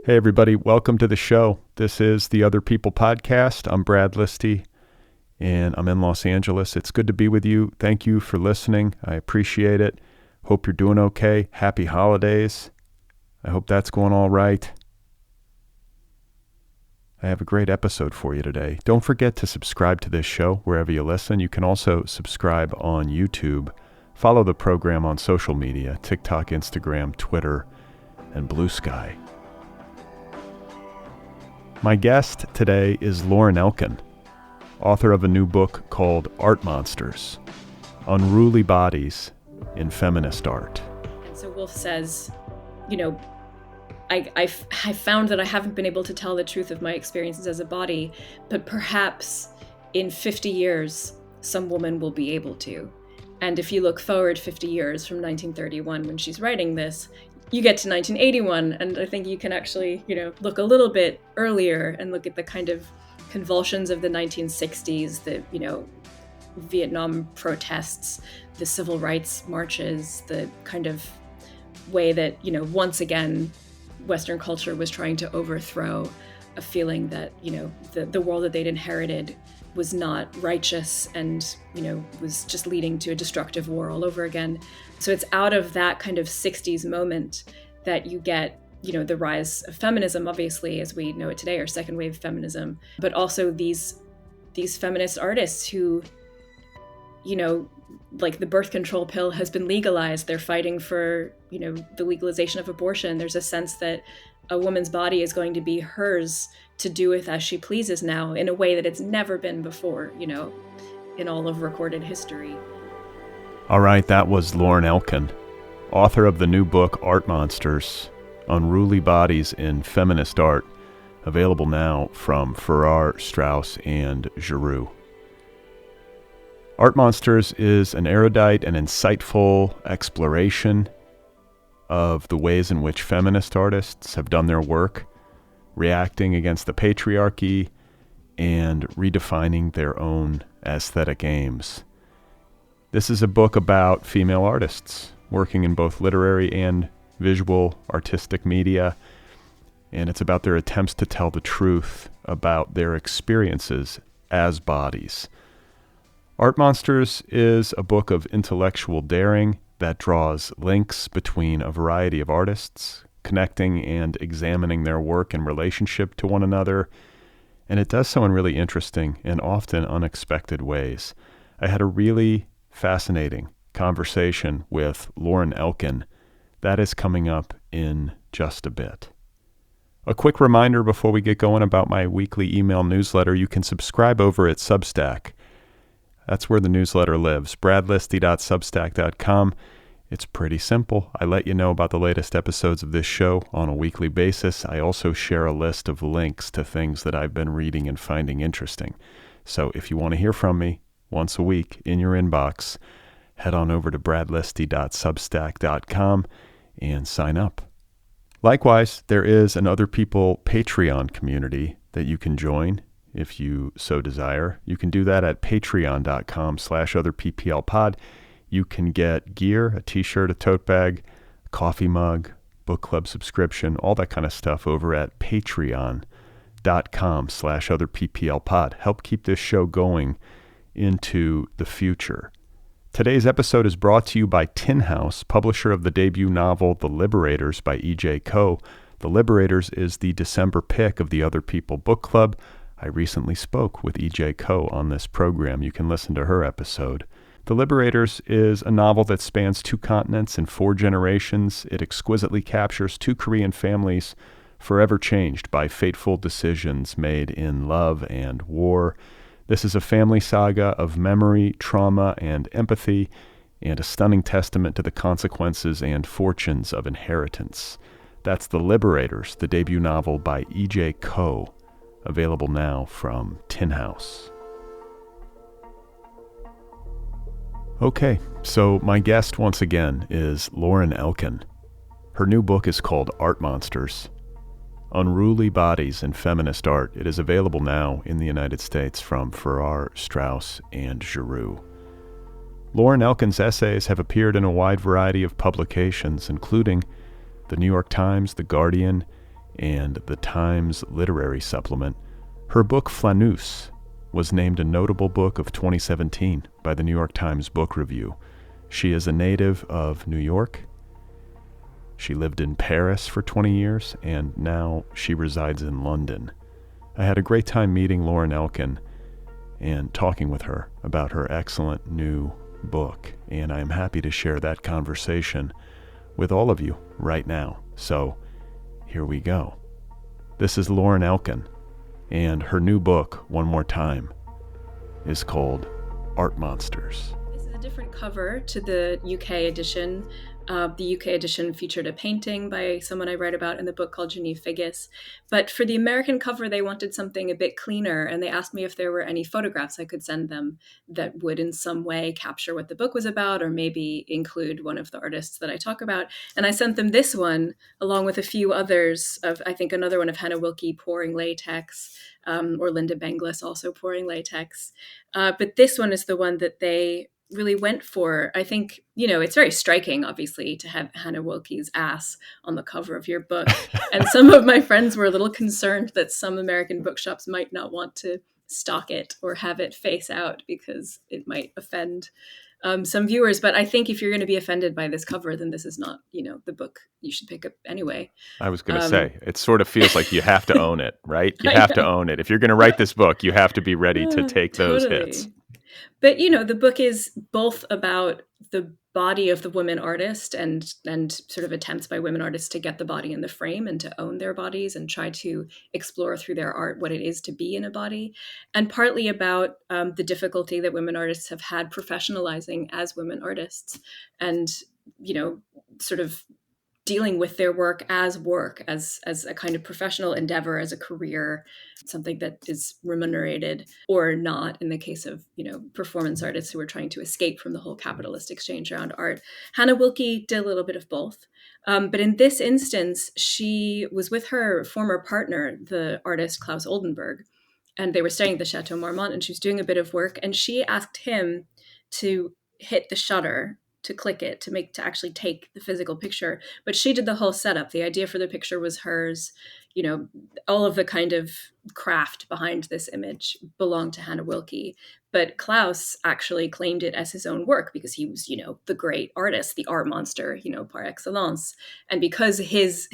Hey everybody, welcome to the show. This is the Otherppl podcast. I'm Brad Listi, and I'm in Los Angeles. It's good to be with you. Thank you for listening. I appreciate it. Hope you're doing okay. Happy holidays. I hope that's going all right. I have a great episode for you today. Don't forget to subscribe to this show wherever you listen. You can also subscribe on YouTube. Follow the program on social media, TikTok, Instagram, Twitter, and Bluesky. My guest today is Lauren Elkin, author of a new book called Art Monsters, Unruly Bodies in Feminist Art. And so Wolf says, I found that I haven't been able to tell the truth of my experiences as a body, but perhaps in 50 years, some woman will be able to. And if you look forward 50 years from 1931, when she's writing this, you get to 1981, and I think you can actually, look a little bit earlier and look at the kind of convulsions of the 1960s, the, Vietnam protests, the civil rights marches, the kind of way that, once again, Western culture was trying to overthrow a feeling that, the world that they'd inherited was not righteous and, was just leading to a destructive war all over again. So it's out of that kind of 60s moment that you get, the rise of feminism, obviously, as we know it today, or second wave feminism, but also these feminist artists who, like the birth control pill has been legalized. They're fighting for, the legalization of abortion. There's a sense that a woman's body is going to be hers to do with as she pleases now in a way that it's never been before, in all of recorded history. All right, that was Lauren Elkin, author of the new book Art Monsters, Unruly Bodies in Feminist Art, available now from Farrar, Straus, and Giroux. Art Monsters is an erudite and insightful exploration of the ways in which feminist artists have done their work, reacting against the patriarchy and redefining their own aesthetic aims. This is a book about female artists working in both literary and visual artistic media, and it's about their attempts to tell the truth about their experiences as bodies. Art Monsters is a book of intellectual daring that draws links between a variety of artists, connecting and examining their work in relationship to one another, and it does so in really interesting and often unexpected ways. I had a really fascinating conversation with Lauren Elkin. That is coming up in just a bit. A quick reminder before we get going about my weekly email newsletter. You can subscribe over at Substack. That's where the newsletter lives, bradlisti.substack.com. It's pretty simple. I let you know about the latest episodes of this show on a weekly basis. I also share a list of links to things that I've been reading and finding interesting. So if you want to hear from me once a week in your inbox, head on over to bradlisti.substack.com and sign up. Likewise, there is an Otherppl Patreon community that you can join if you so desire. You can do that at patreon.com/otherpplpod. You can get gear, a t-shirt, a tote bag, a coffee mug, book club subscription, all that kind of stuff over at patreon.com/otherpplpod. Help keep this show going into the future. Today's episode is brought to you by Tin House, publisher of the debut novel The Liberators by E.J. Koh. The Liberators is the December pick of the Otherppl Book Club. I recently spoke with E.J. Koh on this program. You can listen to her episode. The Liberators is a novel that spans 2 continents and 4 generations. It exquisitely captures 2 Korean families forever changed by fateful decisions made in love and war. This is a family saga of memory, trauma, and empathy, and a stunning testament to the consequences and fortunes of inheritance. That's The Liberators, the debut novel by E.J. Koh, available now from Tin House. Okay, so my guest once again is Lauren Elkin. Her new book is called Art Monsters, Unruly Bodies in Feminist Art. It is available now in the United States from Farrar, Straus, and Giroux. Lauren Elkin's essays have appeared in a wide variety of publications, including The New York Times, The Guardian, and the Times Literary Supplement, her book Flâneuse was named a notable book of 2017 by the New York Times Book Review. She is a native of New York. She lived in Paris for 20 years, and now she resides in London. I had a great time meeting Lauren Elkin and talking with her about her excellent new book, and I'm happy to share that conversation with all of you right now. So here we go. This is Lauren Elkin, and her new book, one more time, is called Art Monsters. This is a different cover to the UK edition. The UK edition featured a painting by someone I write about in the book called Genevieve Figgis. But for the American cover, they wanted something a bit cleaner, and they asked me if there were any photographs I could send them that would in some way capture what the book was about, or maybe include one of the artists that I talk about. And I sent them this one, along with a few others of, I think, another one of Hannah Wilkie pouring latex, or Linda Benglis also pouring latex. But this one is the one that they really went for. I think, it's very striking, obviously, to have Hannah Wilkie's ass on the cover of your book. And some of my friends were a little concerned that some American bookshops might not want to stock it or have it face out because it might offend some viewers. But I think if you're going to be offended by this cover, then this is not, the book you should pick up anyway. I was going to say, it sort of feels like you have to own it, right? You have to own it. If you're going to write this book, you have to be ready to take those hits. But, the book is both about the body of the woman artist and sort of attempts by women artists to get the body in the frame and to own their bodies and try to explore through their art what it is to be in a body, and partly about the difficulty that women artists have had professionalizing as women artists and, sort of dealing with their work, as a kind of professional endeavor, as a career, something that is remunerated or not in the case of, performance artists who are trying to escape from the whole capitalist exchange around art. Hannah Wilkie did a little bit of both. But in this instance, she was with her former partner, the artist Claus Oldenburg, and they were staying at the Chateau Marmont, and she was doing a bit of work, and she asked him to hit the shutter, to click it, to actually take the physical picture. But she did the whole setup. The idea for the picture was hers. All of the kind of craft behind this image belonged to Hannah Wilkie. But Claus actually claimed it as his own work because he was, the great artist, the art monster, par excellence. And because his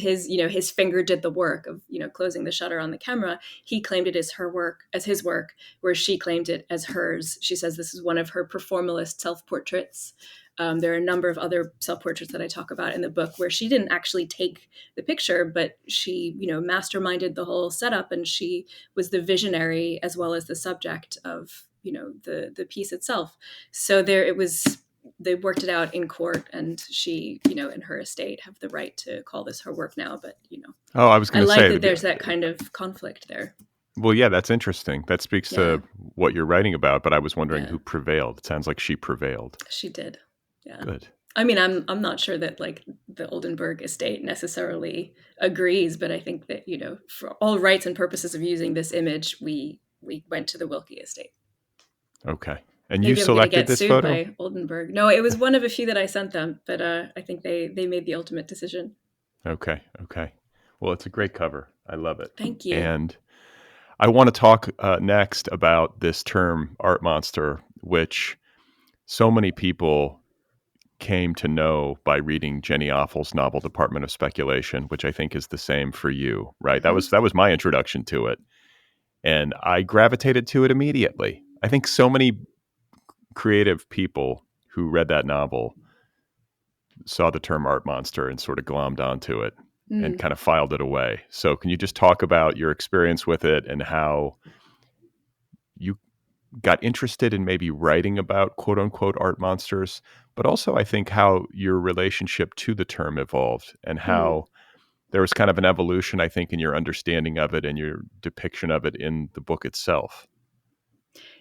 finger did the work of, closing the shutter on the camera, he claimed it as his work, whereas she claimed it as hers. She says this is one of her performalist self-portraits. There are a number of other self-portraits that I talk about in the book where she didn't actually take the picture, but she, masterminded the whole setup, and she was the visionary as well as the subject of, the piece itself. So they worked it out in court, and she, and her estate have the right to call this her work now. But, Oh, I was going to say that there's that kind of conflict there. Well, yeah, that's interesting. That speaks to what you're writing about, but I was wondering who prevailed. It sounds like she prevailed. She did. Yeah. Good. I mean, I'm not sure that the Oldenburg estate necessarily agrees, but I think that, for all rights and purposes of using this image, we went to the Wilkie estate. Okay. And Maybe you selected this photo? By Oldenburg. No, it was one of a few that I sent them, but I think they made the ultimate decision. Okay. Well, it's a great cover. I love it. Thank you. And I want to talk next about this term art monster, which so many people came to know by reading Jenny Offel's novel Department of Speculation, which I think is the same for you, right? Mm-hmm. That was my introduction to it. And I gravitated to it immediately. I think so many creative people who read that novel saw the term art monster and sort of glommed onto it and kind of filed it away. So can you just talk about your experience with it and how you got interested in maybe writing about quote unquote art monsters, but also I think how your relationship to the term evolved and how there was kind of an evolution, I think, in your understanding of it and your depiction of it in the book itself.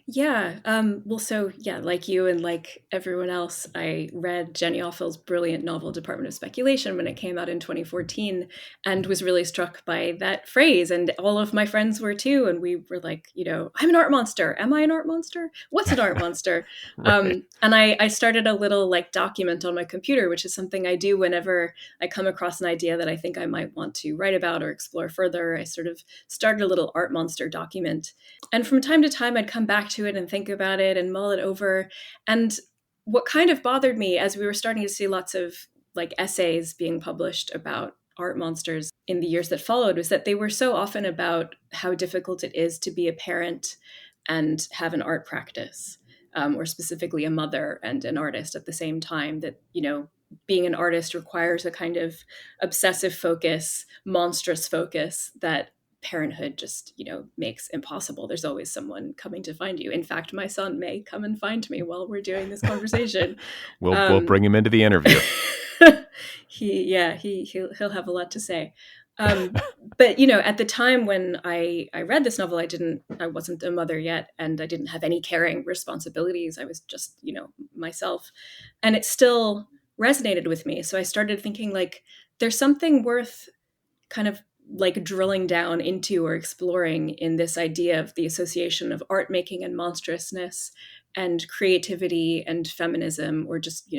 Yeah. Well, so yeah, like you and like everyone else, I read Jenny Offill's brilliant novel Department of Speculation when it came out in 2014 and was really struck by that phrase. And all of my friends were too. And we were like, I'm an art monster. Am I an art monster? What's an art monster? Right. And I started a little like document on my computer, which is something I do whenever I come across an idea that I think I might want to write about or explore further. I sort of started a little art monster document. And from time to time, I'd come back to it and think about it and mull it over. And what kind of bothered me as we were starting to see lots of like essays being published about art monsters in the years that followed was that they were so often about how difficult it is to be a parent and have an art practice, or specifically a mother and an artist at the same time. That, being an artist requires a kind of obsessive focus, monstrous focus that parenthood just makes impossible. There's always someone coming to find you. In fact, my son may come and find me while we're doing this conversation. We'll bring him into the interview. He'll have a lot to say. But at the time when I read this novel, I wasn't a mother yet, and I didn't have any caring responsibilities. I was just myself, and it still resonated with me. So I started thinking like there's something worth kind of like drilling down into or exploring in this idea of the association of art making and monstrousness and creativity and feminism, or just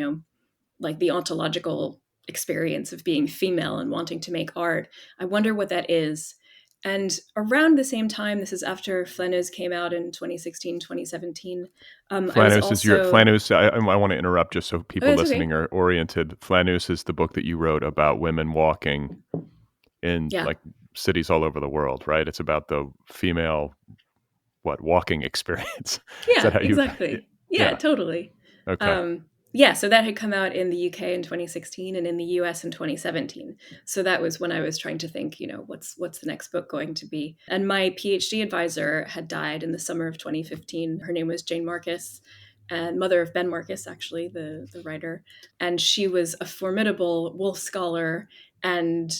like the ontological experience of being female and wanting to make art. I wonder what that is. And around the same time, this is after Flâneuse came out in 2016, 2017. Flâneuse. I want to interrupt just so people listening okay. are oriented. Flâneuse is the book that you wrote about women walking in like cities all over the world, right? It's about the female walking experience. Yeah, Is that how exactly. Yeah, totally. Okay. So that had come out in the UK in 2016 and in the US in 2017. So that was when I was trying to think, what's the next book going to be? And my PhD advisor had died in the summer of 2015. Her name was Jane Marcus, and mother of Ben Marcus, actually, the writer. And she was a formidable wolf scholar and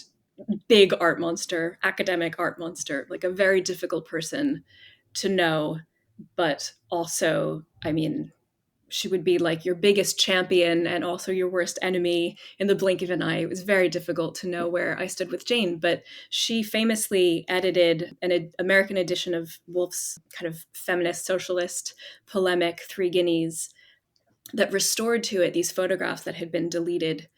big art monster, academic art monster, like a very difficult person to know, but also, I mean, she would be like your biggest champion and also your worst enemy in the blink of an eye. It was very difficult to know where I stood with Jane, but she famously edited an American edition of Woolf's kind of feminist socialist polemic Three Guineas that restored to it these photographs that had been deleted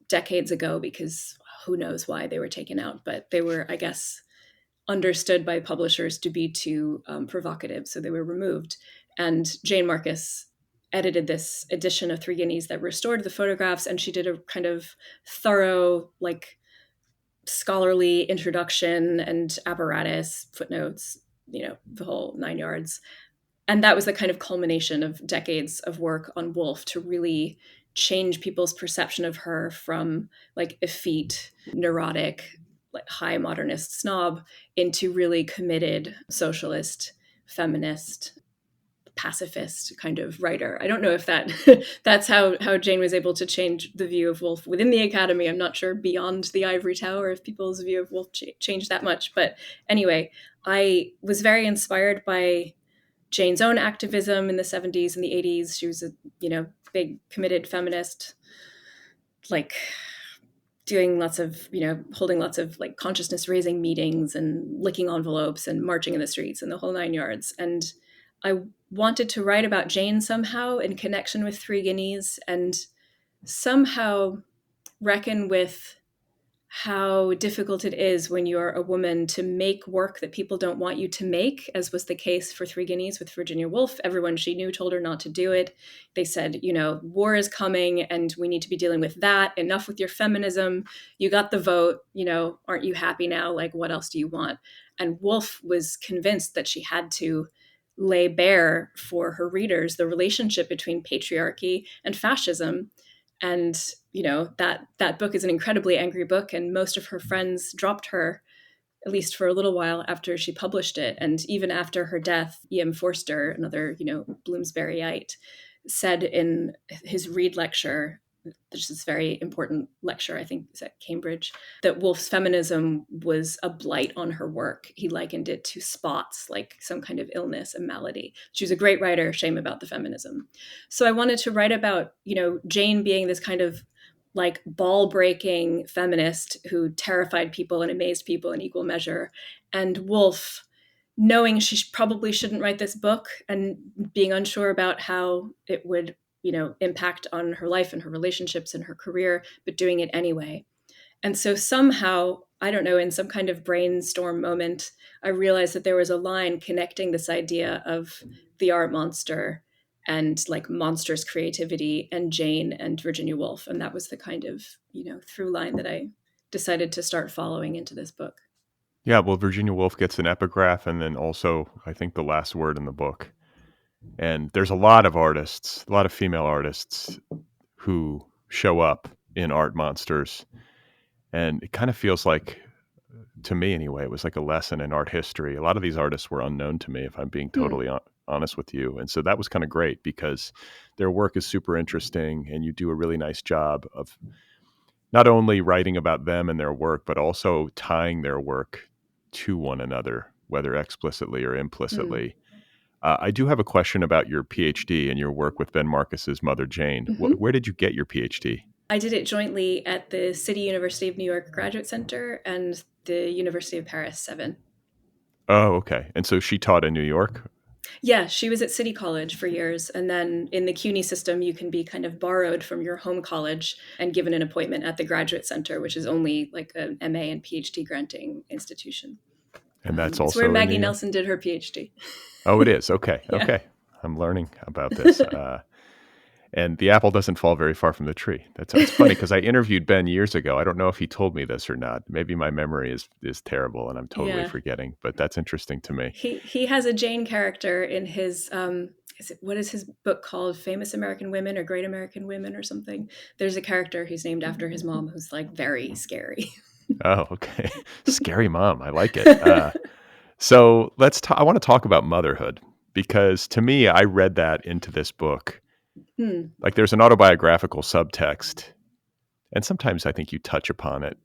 decades ago because who knows why they were taken out, but they were, I guess, understood by publishers to be too provocative, so they were removed. And Jane Marcus edited this edition of Three Guineas that restored the photographs, and she did a kind of thorough, like, scholarly introduction and apparatus, footnotes, the whole 9 yards. And that was the kind of culmination of decades of work on Woolf to really change people's perception of her from like effete, neurotic, like high modernist snob into really committed socialist, feminist, pacifist kind of writer. I don't know if that that's how Jane was able to change the view of Woolf within the Academy. I'm not sure beyond the ivory tower if people's view of Woolf changed that much. But anyway, I was very inspired by Jane's own activism in the 70s and the 80s. She was a, big committed feminist, like doing lots of, holding lots of like consciousness raising meetings and licking envelopes and marching in the streets and the whole 9 yards. And I wanted to write about Jane somehow in connection with Three Guineas and somehow reckon with how difficult it is when you're a woman to make work that people don't want you to make, as was the case for Three Guineas with Virginia Woolf. Everyone she knew told her not to do it. They said, war is coming and we need to be dealing with that. Enough with your feminism. You got the vote, aren't you happy now? Like, what else do you want? And Woolf was convinced that she had to lay bare for her readers the relationship between patriarchy and fascism. And that book is an incredibly angry book, and most of her friends dropped her, at least for a little while, after she published it. And even after her death, E.M. Forster, another Bloomsburyite, said in his Reed lecture there's this very important lecture, I think it's at Cambridge, that Woolf's feminism was a blight on her work. He likened it to spots, like some kind of illness, a malady. She was a great writer, shame about the feminism. So I wanted to write about, Jane being this kind of like ball-breaking feminist who terrified people and amazed people in equal measure, and Woolf knowing she probably shouldn't write this book and being unsure about how it would, impact on her life and her relationships and her career, but doing it anyway. And so somehow, I don't know, in some kind of brainstorm moment, I realized that there was a line connecting this idea of the art monster and like monstrous creativity and Jane and Virginia Woolf. And that was the kind of, through line that I decided to start following into this book. Yeah, well, Virginia Woolf gets an epigraph and then also, I think, the last word in the book. And there's a lot of artists, a lot of female artists who show up in Art Monsters. And it kind of feels like, to me anyway, it was like a lesson in art history. A lot of these artists were unknown to me, if I'm being totally honest with you. And so that was kind of great because their work is super interesting and you do a really nice job of not only writing about them and their work, but also tying their work to one another, whether explicitly or implicitly. I do have a question about your PhD and your work with Ben Marcus's mother, Jane. Where did you get your PhD? I did it jointly at the City University of New York Graduate Center and the University of Paris 7. Oh, okay. And so she taught in New York? Yeah, she was at City College for years. And then in the CUNY system, you can be kind of borrowed from your home college and given an appointment at the Graduate Center, which is only like an MA and PhD granting institution. And that's also where Maggie Nelson did her PhD. Oh, it is. Okay. Yeah. Okay. I'm learning about this. And the apple doesn't fall very far from the tree. It's funny because I interviewed Ben years ago. I don't know if he told me this or not. Maybe my memory is terrible and I'm totally forgetting, but that's interesting to me. He has a Jane character in his, what is his book called? Famous American Women or Great American Women or something. There's a character who's named after his mom who's like very scary. Oh, okay. Scary mom. I like it. So I want to talk about motherhood because to me, I read that into this book. Like there's an autobiographical subtext, and sometimes I think you touch upon it,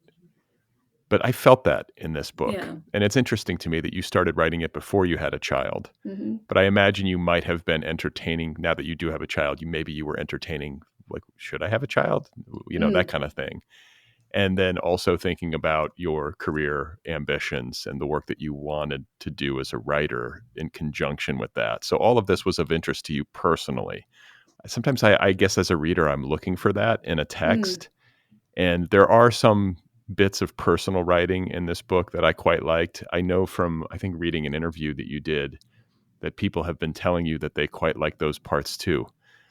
but I felt that in this book. Yeah. And it's interesting to me that you started writing it before you had a child, but I imagine you might have been entertaining, now that you do have a child, maybe you were entertaining, like, should I have a child? That kind of thing. And then also thinking about your career ambitions and the work that you wanted to do as a writer in conjunction with that. So all of this was of interest to you personally. Sometimes I guess as a reader, I'm looking for that in a text. And there are some bits of personal writing in this book that I quite liked. I know from, I think, reading an interview that you did that people have been telling you that they quite like those parts too.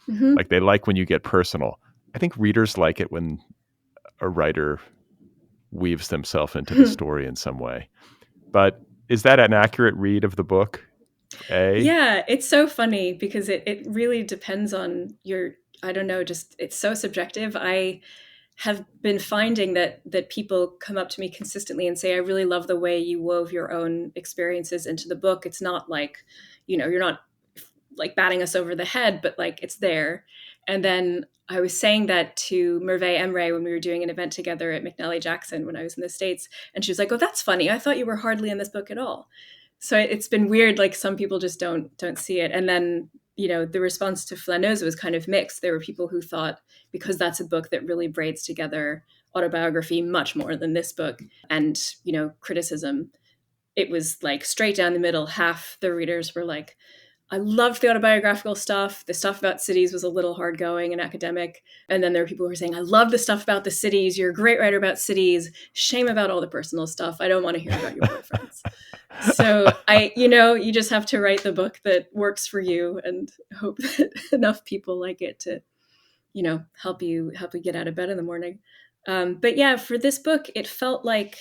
Like they like when you get personal. I think readers like it when a writer weaves themselves into the story in some way. But is that an accurate read of the book? Yeah, it's so funny because it really depends on I don't know, just it's so subjective. I have been finding that people come up to me consistently and say, I really love the way you wove your own experiences into the book. It's not like, you're not like batting us over the head, but like it's there. And then I was saying that to Merve Emre when we were doing an event together at McNally Jackson when I was in the States. And she was like, oh, that's funny. I thought you were hardly in this book at all. So it's been weird. Like some people just don't see it. And then, the response to Flâneuse was kind of mixed. There were people who thought, because that's a book that really braids together autobiography much more than this book and, criticism, it was like straight down the middle. Half the readers were like, I loved the autobiographical stuff. The stuff about cities was a little hard going and academic. And then there were people who were saying, I love the stuff about the cities. You're a great writer about cities. Shame about all the personal stuff. I don't want to hear about your boyfriends. So you just have to write the book that works for you and hope that enough people like it to, help you get out of bed in the morning. But yeah, for this book, it felt like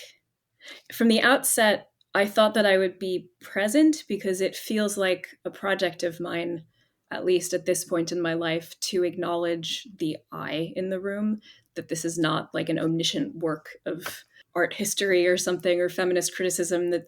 from the outset, I thought that I would be present because it feels like a project of mine, at least at this point in my life, to acknowledge the I in the room, that this is not like an omniscient work of art history or something, or feminist criticism that,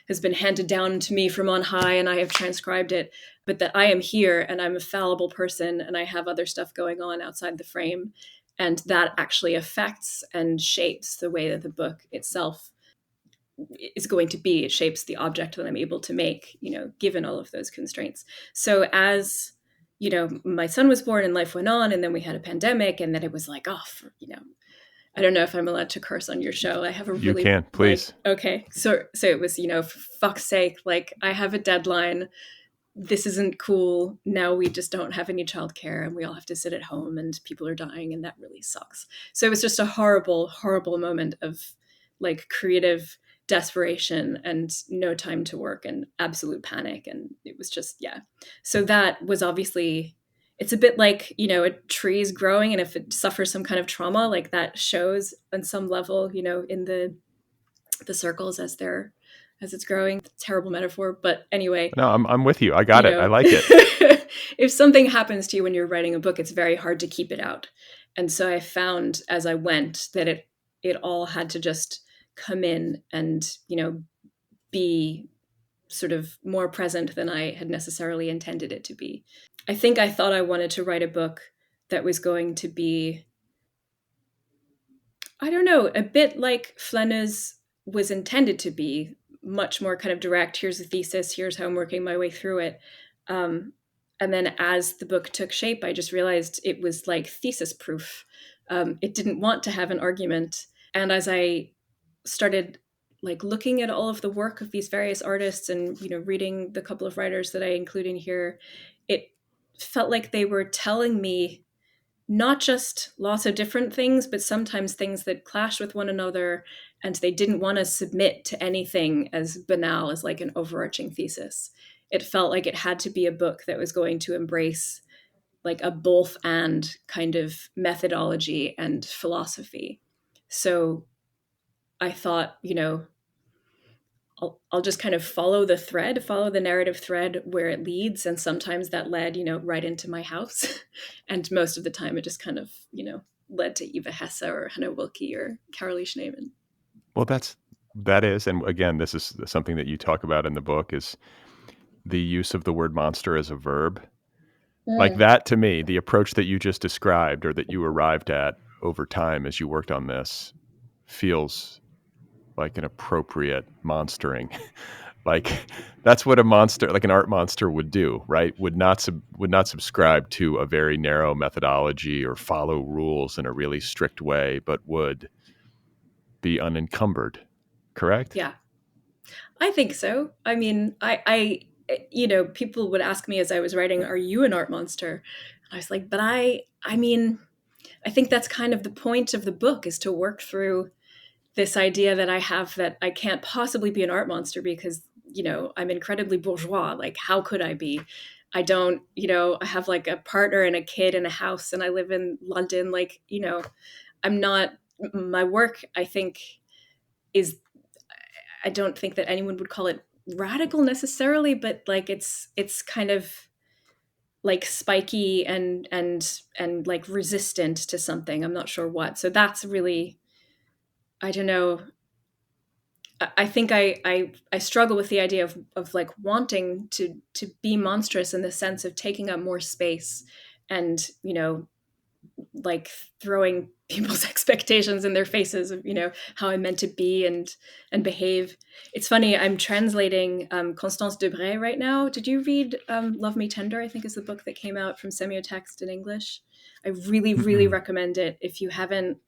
has been handed down to me from on high and I have transcribed it, but that I am here and I'm a fallible person and I have other stuff going on outside the frame. And that actually affects and shapes the way that the book itself is going to be. It shapes the object that I'm able to make, given all of those constraints. So as my son was born and life went on, and then we had a pandemic, and then it was like, I don't know if I'm allowed to curse on your show. I have a You really can, please. Okay. So it was, for fuck's sake, like I have a deadline. This isn't cool. Now we just don't have any childcare and we all have to sit at home and people are dying and that really sucks. So it was just a horrible, horrible moment of like creative desperation and no time to work and absolute panic. And it was just, yeah. So that was obviously, it's a bit like, a tree is growing, and if it suffers some kind of trauma, like that shows on some level, in the circles as it's growing. Terrible metaphor, but anyway. No, I'm with you. I got it. I like it. If something happens to you when you're writing a book, it's very hard to keep it out. And so I found as I went that it all had to just come in and, be sort of more present than I had necessarily intended it to be. I think I thought I wanted to write a book that was going to be, I don't know, a bit like Flâneuse was intended to be, much more kind of direct. Here's the thesis. Here's how I'm working my way through it. And then as the book took shape, I just realized it was like thesis proof. It didn't want to have an argument. And as I started like looking at all of the work of these various artists and, reading the couple of writers that I include in here, it felt like they were telling me not just lots of different things, but sometimes things that clash with one another, and they didn't want to submit to anything as banal as like an overarching thesis. It felt like it had to be a book that was going to embrace like a both and kind of methodology and philosophy. So I thought, I'll just kind of follow the narrative thread where it leads. And sometimes that led, right into my house. And most of the time it just kind of, led to Eva Hesse or Hannah Wilke or Carolee Schneemann. Well, that is. And again, this is something that you talk about in the book, is the use of the word monster as a verb. Like that, to me, the approach that you just described or that you arrived at over time as you worked on this feels like an appropriate monstering. Like that's what a monster, like an art monster, would do, right? Would not subscribe to a very narrow methodology or follow rules in a really strict way, but would be unencumbered. Correct? Yeah, I think so. I mean, I people would ask me as I was writing, "Are you an art monster?" And I was like, "But I mean, I think that's kind of the point of the book, is to work through this idea that I have that I can't possibly be an art monster because, I'm incredibly bourgeois. Like, how could I be? I don't, I have like a partner and a kid and a house and I live in London. Like, I'm not, my work, I think I don't think that anyone would call it radical necessarily, but like it's kind of like spiky and like resistant to something. I'm not sure what. So that's really, I don't know. I think I struggle with the idea of like wanting to be monstrous in the sense of taking up more space and, like throwing people's expectations in their faces of, how I'm meant to be and behave. It's funny, I'm translating Constance Debray right now. Did you read Love Me Tender, I think is the book that came out from Semiotext in English? I really, really recommend it if you haven't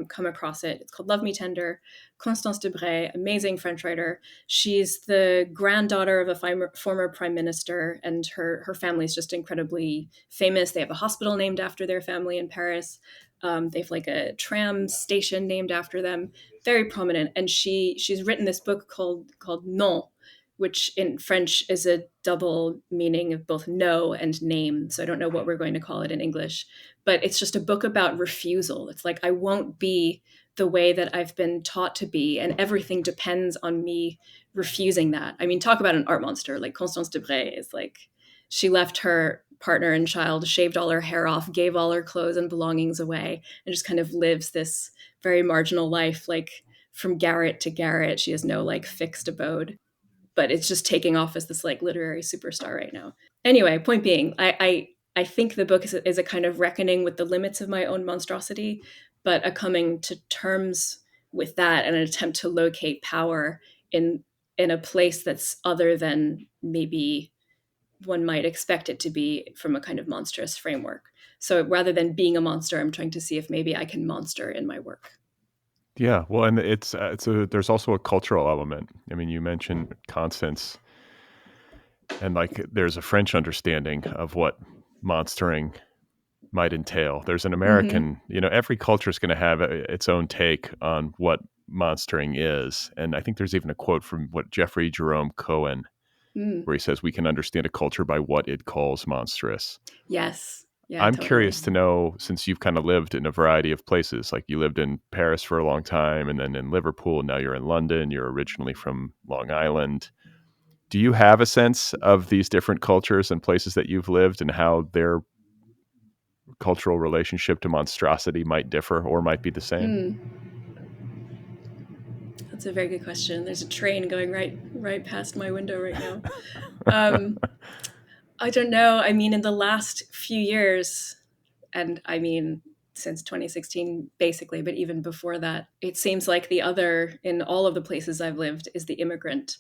come across it. It's called Love Me Tender. Constance Debray, amazing French writer. She's the granddaughter of a former prime minister, and her family is just incredibly famous. They have a hospital named after their family in Paris. They have like a tram station named after them. Very prominent. And she's written this book called Non, which in French is a double meaning of both no and name. So I don't know what we're going to call it in English, but it's just a book about refusal. It's like, I won't be the way that I've been taught to be, and everything depends on me refusing that. I mean, talk about an art monster. Like Constance Debray is like, she left her partner and child, shaved all her hair off, gave all her clothes and belongings away, and just kind of lives this very marginal life, like from garret to garret. She has no like fixed abode, but it's just taking off as this like literary superstar right now. Anyway, point being, I I think the book is a kind of reckoning with the limits of my own monstrosity, but a coming to terms with that and an attempt to locate power in a place that's other than maybe one might expect it to be from a kind of monstrous framework. So rather than being a monster, I'm trying to see if maybe I can monster in my work. Yeah, well, and there's also a cultural element. I mean, you mentioned Constance, and like there's a French understanding of what monstering might entail. There's an American, every culture is going to have its own take on what monstering is. And I think there's even a quote from what Jeffrey Jerome Cohen, Mm. where he says, we can understand a culture by what it calls monstrous. Yes. Yeah, I'm totally. curious to know, since you've kind of lived in a variety of places, like you lived in Paris for a long time and then in Liverpool, and now you're in London, you're originally from Long Island. Do you have a sense of these different cultures and places that you've lived and how their cultural relationship to monstrosity might differ or might be the same? That's a very good question. There's a train going right past my window right now. Um, I don't know. I mean, in the last few years, and I mean, since 2016, basically, but even before that, it seems like the other in all of the places I've lived is the immigrant.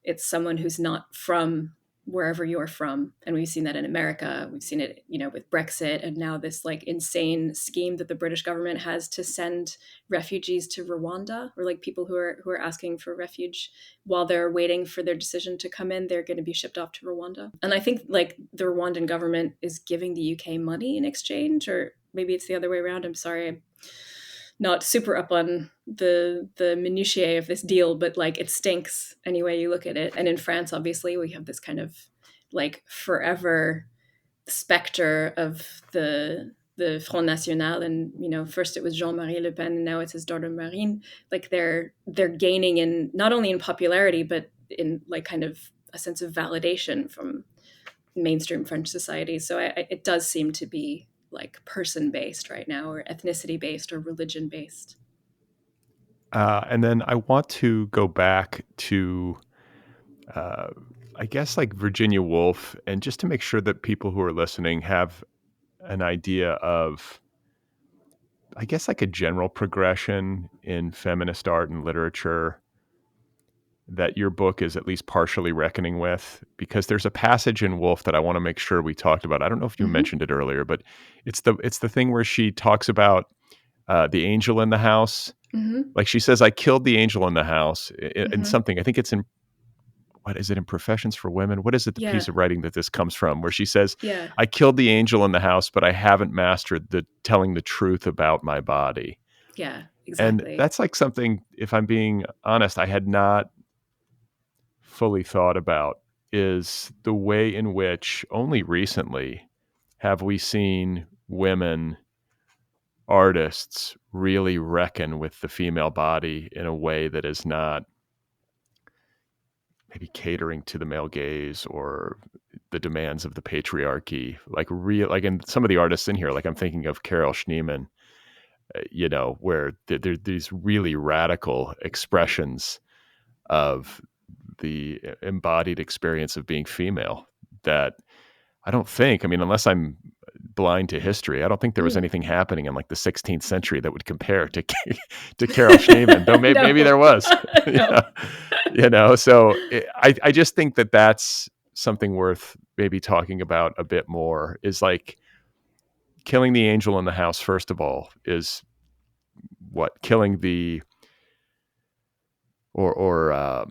It's someone who's not from wherever you're from. And we've seen that in America. We've seen it, with Brexit and now this like insane scheme that the British government has to send refugees to Rwanda, or like people who are asking for refuge while they're waiting for their decision to come in, they're going to be shipped off to Rwanda. And I think like the Rwandan government is giving the UK money in exchange, or maybe it's the other way around. I'm sorry, I'm not super up on the minutiae of this deal, but like it stinks any way you look at it. And in France, obviously, we have this kind of like forever specter of the Front National, and first it was Jean-Marie Le Pen, and now it's his daughter Marine. Like they're gaining in not only in popularity, but in like kind of a sense of validation from mainstream French society. So it does seem to be like person based right now, or ethnicity based, or religion based. And then I want to go back to, uh, I guess, like Virginia Woolf, and just to make sure that people who are listening have an idea of, I guess, like a general progression in feminist art and literature that your book is at least partially reckoning with, because there's a passage in Woolf that I want to make sure we talked about. I don't know if you Mm-hmm. mentioned it earlier, but it's the thing where she talks about the angel in the house. Mm-hmm. Like she says, I killed the angel in the house in Mm-hmm. something. I think it's in, what is it, in Professions for Women? What is it, the Yeah. piece of writing that this comes from, where she says, Yeah. I killed the angel in the house, but I haven't mastered the telling the truth about my body. Yeah. And Exactly. that's like something, if I'm being honest, I had not fully thought about, is the way in which only recently have we seen women artists really reckon with the female body in a way that is not maybe catering to the male gaze or the demands of the patriarchy. Like like in some of the artists in here, like I'm thinking of Carol Schneemann, where there these really radical expressions of the embodied experience of being female that I don't think, I mean, unless I'm blind to history, I don't think there was Mm. anything happening in like the 16th century that would compare to to Carol Schneemann, though maybe No. there was. No. So I just think that that's something worth maybe talking about a bit more, is like killing the angel in the house, first of all, is what killing the or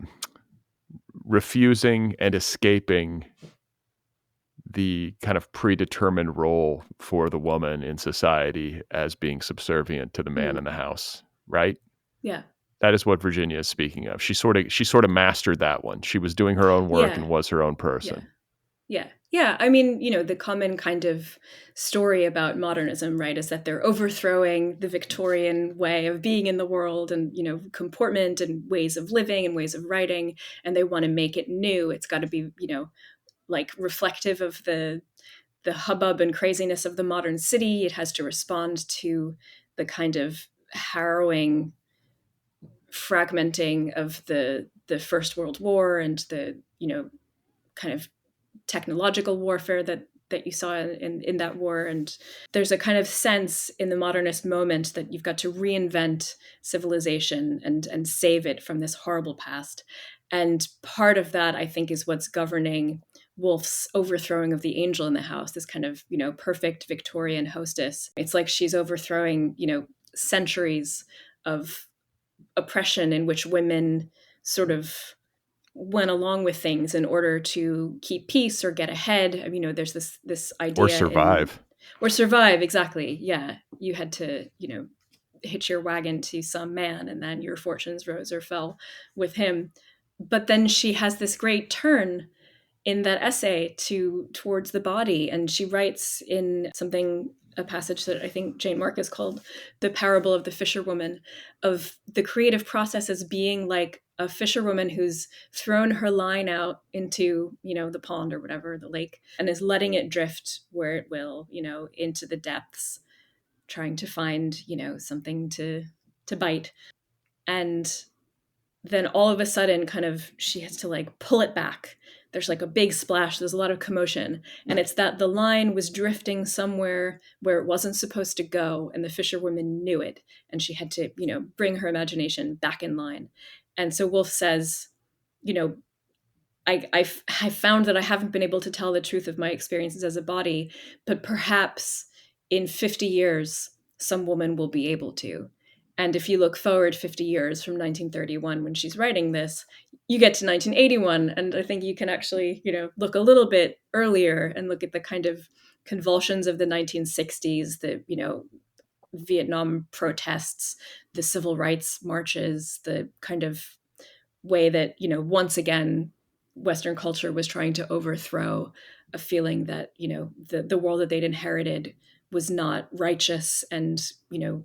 refusing and escaping the kind of predetermined role for the woman in society as being subservient to the man in Mm. the house, right? Yeah. That is what Virginia is speaking of. She sort of mastered that one. She was doing her own work Yeah. and was her own Yeah. person. Yeah. Yeah. I mean, the common kind of story about modernism, right, is that they're overthrowing the Victorian way of being in the world, and, comportment and ways of living and ways of writing. And they want to make it new. It's got to be, like reflective of the hubbub and craziness of the modern city. It has to respond to the kind of harrowing fragmenting of the First World War, and the kind of technological warfare that that you saw in that war. And there's a kind of sense in the modernist moment that you've got to reinvent civilization and save it from this horrible past. And part of that, I think, is what's governing Woolf's overthrowing of the angel in the house, this kind of, perfect Victorian hostess. It's like she's overthrowing, centuries of oppression in which women sort of went along with things in order to keep peace or get ahead. I mean, there's this idea or survive. Or survive, exactly. Yeah, you had to, hitch your wagon to some man, and then your fortunes rose or fell with him. But then she has this great turn in that essay towards the body, and she writes in a passage that I think Jane Marcus called the parable of the fisherwoman, of the creative process as being like a fisherwoman who's thrown her line out into, the pond or whatever, the lake, and is letting it drift where it will, into the depths, trying to find, something to bite. And then all of a sudden, kind of, she has to like pull it back. There's like a big splash. There's a lot of commotion. And it's that the line was drifting somewhere where it wasn't supposed to go. And the fisherwoman knew it. And she had to, bring her imagination back in line. And so Woolf says, I found that I haven't been able to tell the truth of my experiences as a body, but perhaps in 50 years, some woman will be able to. And if you look forward 50 years from 1931, when she's writing this, you get to 1981. And I think you can actually, look a little bit earlier and look at the kind of convulsions of the 1960s, the, Vietnam protests, the civil rights marches, the kind of way that, once again, Western culture was trying to overthrow a feeling that, the world that they'd inherited was not righteous and,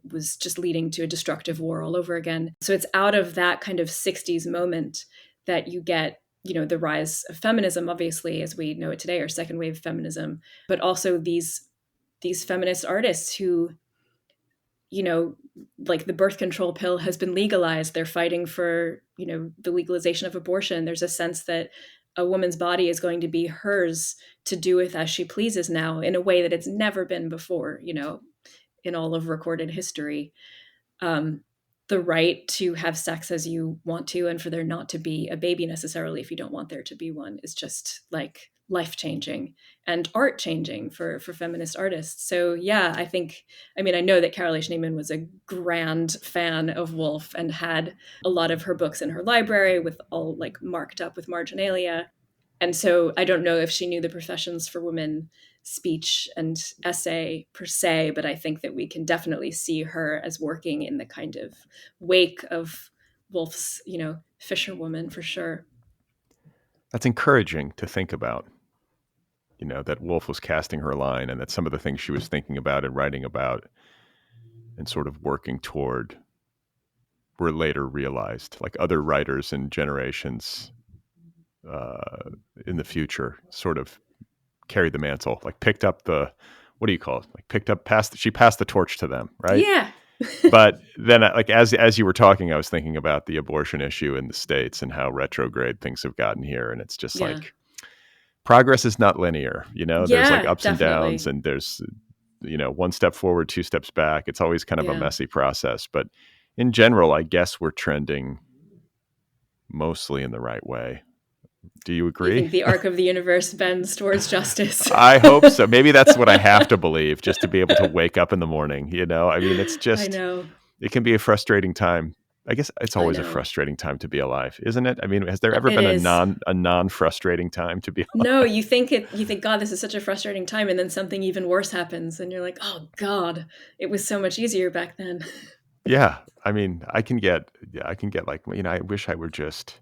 was just leading to a destructive war all over again. So it's out of that kind of 60s moment that you get, the rise of feminism, obviously, as we know it today, or second wave feminism, but also these feminist artists who, like the birth control pill has been legalized. They're fighting for, the legalization of abortion. There's a sense that a woman's body is going to be hers to do with as she pleases now, in a way that it's never been before, in all of recorded history. The right to have sex as you want to, and for there not to be a baby necessarily if you don't want there to be one, is just like life-changing and art-changing for feminist artists. So yeah, I know that Carolee Schneemann was a grand fan of Woolf and had a lot of her books in her library with all like marked up with marginalia. And so I don't know if she knew the professions for women, speech and essay per se, but I think that we can definitely see her as working in the kind of wake of Woolf's, fisherwoman for sure. That's encouraging to think about, that Woolf was casting her line, and that some of the things she was thinking about and writing about and sort of working toward were later realized, like other writers and generations in the future sort of carried the mantle, like picked up the, what do you call it? Like she passed the torch to them, right? Yeah. But then, like, as you were talking, I was thinking about the abortion issue in the States and how retrograde things have gotten here. And it's just like, progress is not linear, there's like ups and downs, and there's, one step forward, two steps back. It's always kind of a messy process. But in general, I guess we're trending mostly in the right way. Do you agree? You think the arc of the universe bends towards justice? I hope so. Maybe that's what I have to believe, just to be able to wake up in the morning. It's just, I know. It can be a frustrating time. I guess it's always a frustrating time to be alive, isn't it? I mean, has there ever been a non-frustrating time to be alive? No, you think, God, this is such a frustrating time. And then something even worse happens. And you're like, oh God, it was so much easier back then. Yeah. I mean, I can get like, I wish I were just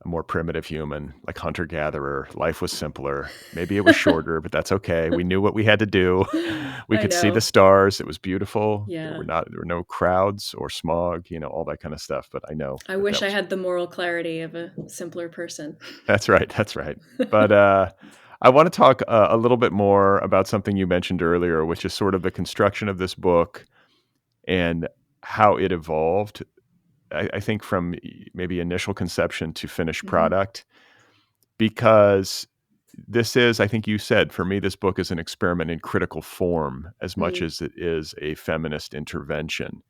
a more primitive human, like hunter-gatherer. Life was simpler. Maybe it was shorter, but that's okay. We knew what we had to do. We could see the stars. It was beautiful. Yeah. There were no crowds or smog, all that kind of stuff. But I know. I wish I had the moral clarity of a simpler person. That's right. But I want to talk a little bit more about something you mentioned earlier, which is sort of the construction of this book and how it evolved. I think from maybe initial conception to finished product, because this is, I think you said, for me, this book is an experiment in critical form as much Mm. as it is a feminist intervention.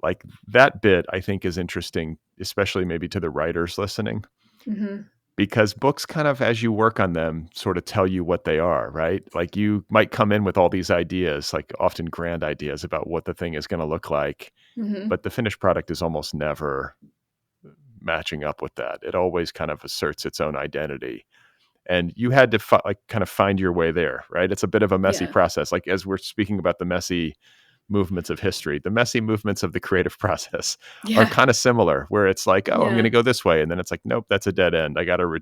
Like that bit, I think is interesting, especially maybe to the writers listening, Mm-hmm. because books kind of, as you work on them, sort of tell you what they are, right? Like you might come in with all these ideas, like often grand ideas about what the thing is going to look like, Mm-hmm. but the finished product is almost never matching up with that. It always kind of asserts its own identity. And you had to like kind of find your way there, right? It's a bit of a messy Yeah. process. Like as we're speaking about the messy movements of history, the messy movements of the creative process are Yeah. kind of similar, where it's like, oh, I'm going Yeah. to go this way, and then it's like, nope, that's a dead end. I got to,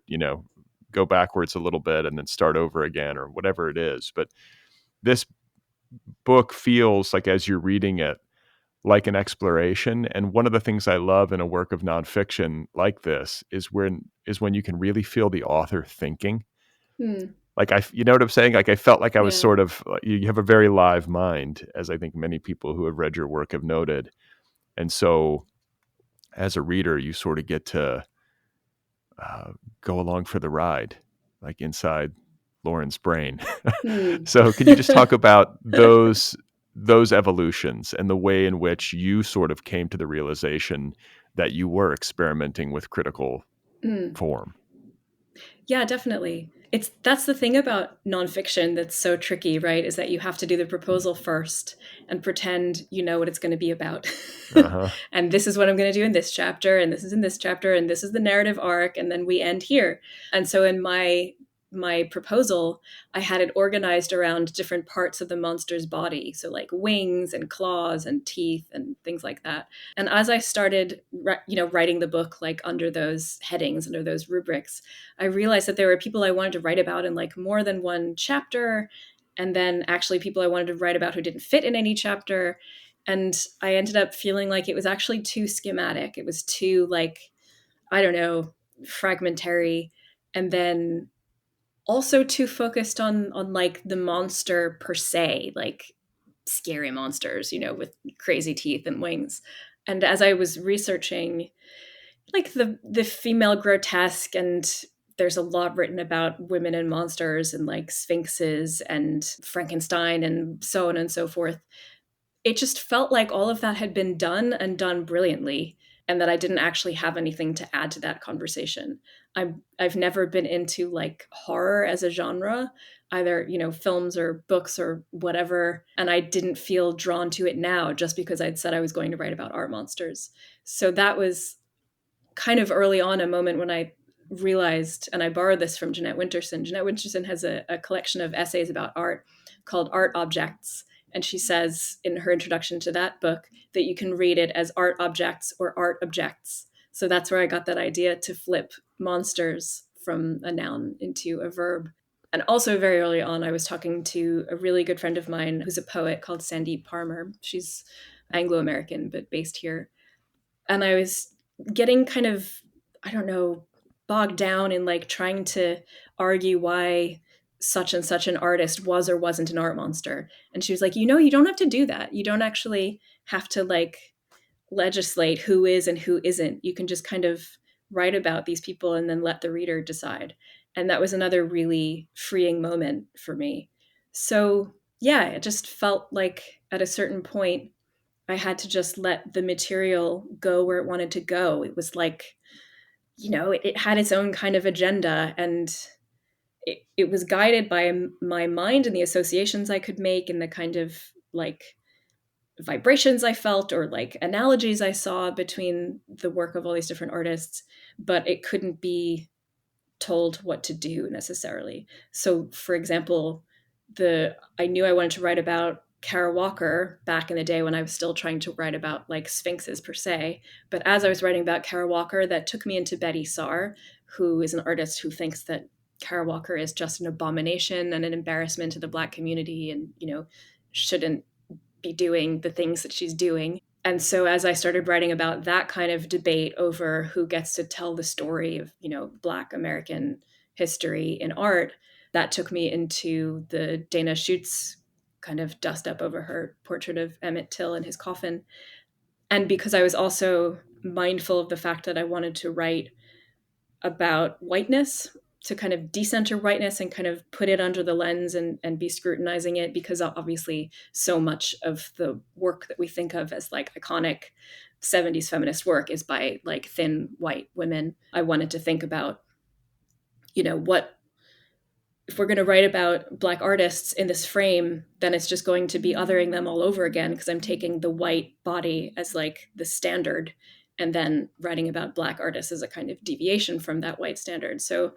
go backwards a little bit and then start over again, or whatever it is. But this book feels like, as you're reading it, like an exploration. And one of the things I love in a work of nonfiction like this is when you can really feel the author thinking. Mm. Like you know what I'm saying? Like I felt like I was Yeah. sort of, you have a very live mind, as I think many people who have read your work have noted. And so as a reader, you sort of get to go along for the ride, like inside Lauren's brain. Mm. So could you just talk about those evolutions and the way in which you sort of came to the realization that you were experimenting with critical Mm. form? Yeah, definitely. That's the thing about nonfiction that's so tricky, right? Is that you have to do the proposal first and pretend you know what it's going to be about. Uh-huh. And this is what I'm going to do in this chapter, and this is in this chapter, and this is the narrative arc, and then we end here. And so in my proposal, I had it organized around different parts of the monster's body, so like wings and claws and teeth and things like that. And as I started, writing the book like under those headings, under those rubrics, I realized that there were people I wanted to write about in like more than one chapter, and then actually people I wanted to write about who didn't fit in any chapter. And I ended up feeling like it was actually too schematic. It was too like, I don't know, fragmentary. And then also too focused on like the monster per se, like scary monsters, with crazy teeth and wings. And as I was researching like the female grotesque, and there's a lot written about women and monsters and like sphinxes and Frankenstein and so on and so forth, it just felt like all of that had been done and done brilliantly, and that I didn't actually have anything to add to that conversation. I've never been into like horror as a genre, either, films or books or whatever, and I didn't feel drawn to it now just because I'd said I was going to write about art monsters. So that was kind of early on a moment when I realized, and I borrowed this from Jeanette Winterson. Jeanette Winterson has a collection of essays about art called Art Objects. And she says in her introduction to that book that you can read it as art objects or art objects. So that's where I got that idea to flip monsters from a noun into a verb. And also, very early on, I was talking to a really good friend of mine who's a poet called Sandeep Parmar. She's Anglo American, but based here. And I was getting kind of, I don't know, bogged down in like trying to argue why such and such an artist was or wasn't an art monster. And she was like, you don't have to do that. You don't actually have to like legislate who is and who isn't. You can just kind of write about these people and then let the reader decide. And that was another really freeing moment for me. So yeah, it just felt like at a certain point I had to just let the material go where it wanted to go. It was like, it had its own kind of agenda, and it was guided by my mind and the associations I could make and the kind of like vibrations I felt or like analogies I saw between the work of all these different artists, but it couldn't be told what to do necessarily. So, for example, I knew I wanted to write about Kara Walker back in the day when I was still trying to write about like sphinxes per se. But as I was writing about Kara Walker, that took me into Betty Saar, who is an artist who thinks that Kara Walker is just an abomination and an embarrassment to the Black community, and shouldn't be doing the things that she's doing. And so as I started writing about that kind of debate over who gets to tell the story of, Black American history in art, that took me into the Dana Schutz kind of dust up over her portrait of Emmett Till in his coffin. And because I was also mindful of the fact that I wanted to write about whiteness to kind of decenter whiteness and kind of put it under the lens and be scrutinizing it, because obviously so much of the work that we think of as like iconic 70s feminist work is by like thin white women. I wanted to think about, what if we're going to write about Black artists in this frame, then it's just going to be othering them all over again, because I'm taking the white body as like the standard, and then writing about Black artists as a kind of deviation from that white standard. So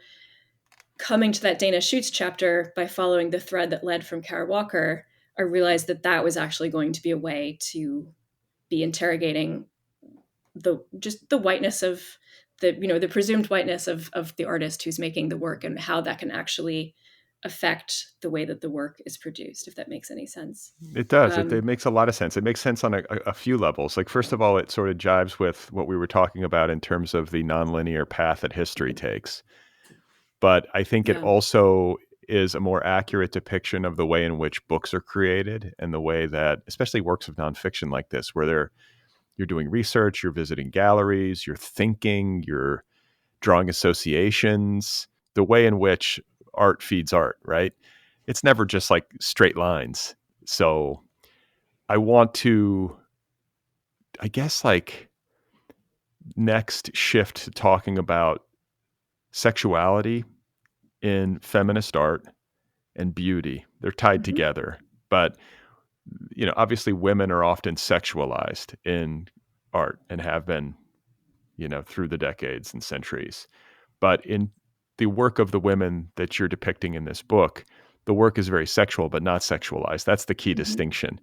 coming to that Dana Schutz chapter, by following the thread that led from Kara Walker, I realized that that was actually going to be a way to be interrogating the whiteness of the presumed whiteness of the artist who's making the work, and how that can actually affect the way that the work is produced, if that makes any sense. It does. It makes a lot of sense. It makes sense on a few levels. Like, first of all, it sort of jives with what we were talking about in terms of the nonlinear path that history takes. But I think it also is a more accurate depiction of the way in which books are created, and the way that, especially works of nonfiction like this, where you're doing research, you're visiting galleries, you're thinking, you're drawing associations, the way in which art feeds art, right? It's never just like straight lines. So I want to, I guess, like, next shift to talking about sexuality in feminist art and beauty. They're tied together, but obviously women are often sexualized in art, and have been, through the decades and centuries. But in the work of the women that you're depicting in this book, the work is very sexual, but not sexualized. That's the key distinction.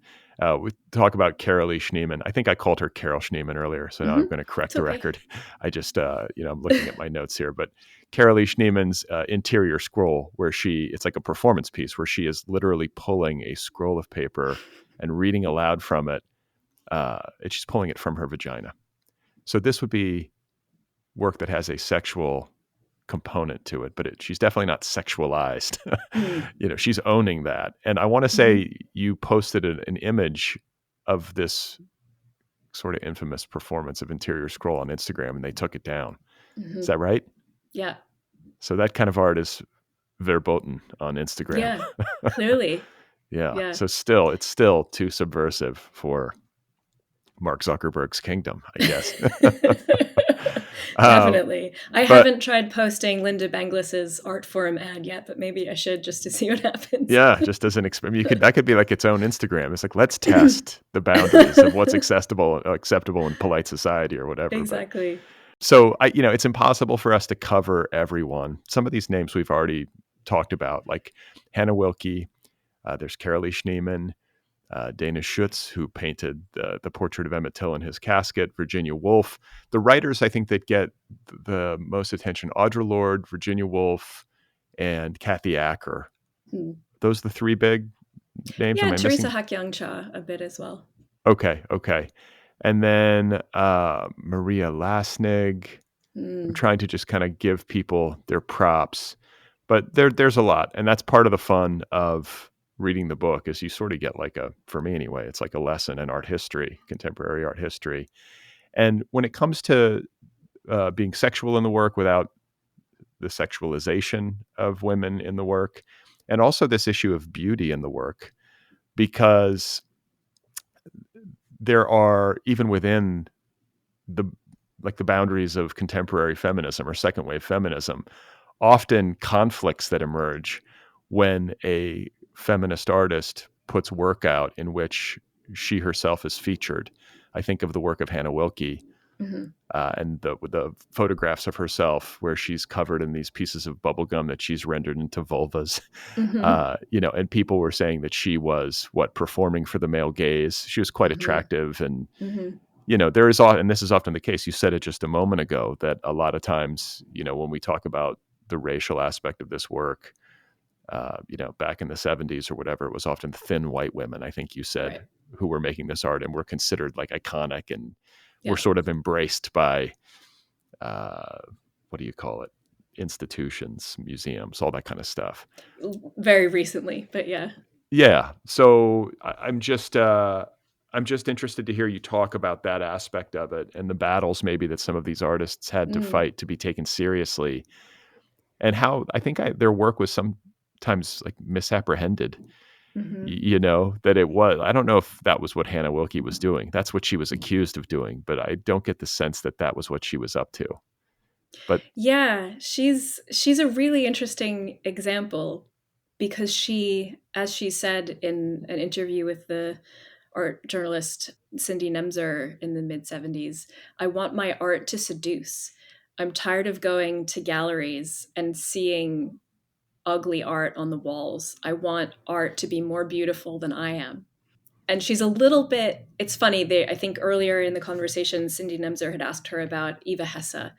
We talk about Carolee Schneemann. I think I called her Carol Schneemann earlier, so now I'm going to correct the record. I just, I'm looking at my notes here, but Carolee Schneemann's interior scroll, where it's like a performance piece, where she is literally pulling a scroll of paper and reading aloud from it. And she's pulling it from her vagina. So this would be work that has a sexual component to it, but she's definitely not sexualized. She's owning that. And I want to say you posted an image of this sort of infamous performance of Interior Scroll on Instagram, and they took it down. Is that right? Yeah. So that kind of art is verboten on Instagram. Yeah, clearly. Yeah. So it's still too subversive for Mark Zuckerberg's kingdom, I guess. Definitely. I haven't tried posting Linda Banglis's art forum ad yet, but maybe I should, just to see what happens. Yeah, just as an experiment. That could be like its own Instagram. It's like, let's test the boundaries of what's acceptable in polite society or whatever. Exactly. So it's impossible for us to cover everyone. Some of these names we've already talked about, like Hannah Wilke. There's Carolee Schneemann. Dana Schutz, who painted the portrait of Emmett Till in his casket, Virginia Woolf. The writers, I think, that get the most attention: Audre Lorde, Virginia Woolf, and Kathy Acker. Those are the three big names. Yeah, Teresa Hak-Young Cha a bit as well. Okay. And then Maria Lasnig. I'm trying to just kind of give people their props. But there's a lot. And that's part of the fun of reading the book, is you sort of get for me anyway, it's like a lesson in art history, contemporary art history. And when it comes to being sexual in the work without the sexualization of women in the work, and also this issue of beauty in the work, because there are, even within the boundaries of contemporary feminism or second wave feminism, often conflicts that emerge when a feminist artist puts work out in which she herself is featured. I think of the work of Hannah Wilke and the photographs of herself where she's covered in these pieces of bubblegum that she's rendered into vulvas. And people were saying that she was performing for the male gaze. She was quite attractive. And, there is, and this is often the case. You said it just a moment ago, that a lot of times, when we talk about the racial aspect of this work, back in the 70s or whatever, it was often thin white women, I think you said, who were making this art and were considered iconic, and were sort of embraced by, what do you call it? Institutions, museums, all that kind of stuff. Very recently, but yeah. Yeah. So I'm just interested to hear you talk about that aspect of it, and the battles maybe that some of these artists had to fight to be taken seriously. and how I think their work was sometimes like misapprehended. You know, that it was, I don't know if that was what Hannah Wilke was doing. That's what she was accused of doing, but I don't get the sense that that was what she was up to. But Yeah, she's a really interesting example because she, as she said in an interview with the art journalist Cindy Nemser in the mid 70s, I want my art to seduce. I'm tired of going to galleries and seeing ugly art on the walls. I want art to be more beautiful than I am. And she's a little bit, it's funny, I think earlier in the conversation, Cindy Nemser had asked her about Eva Hesse,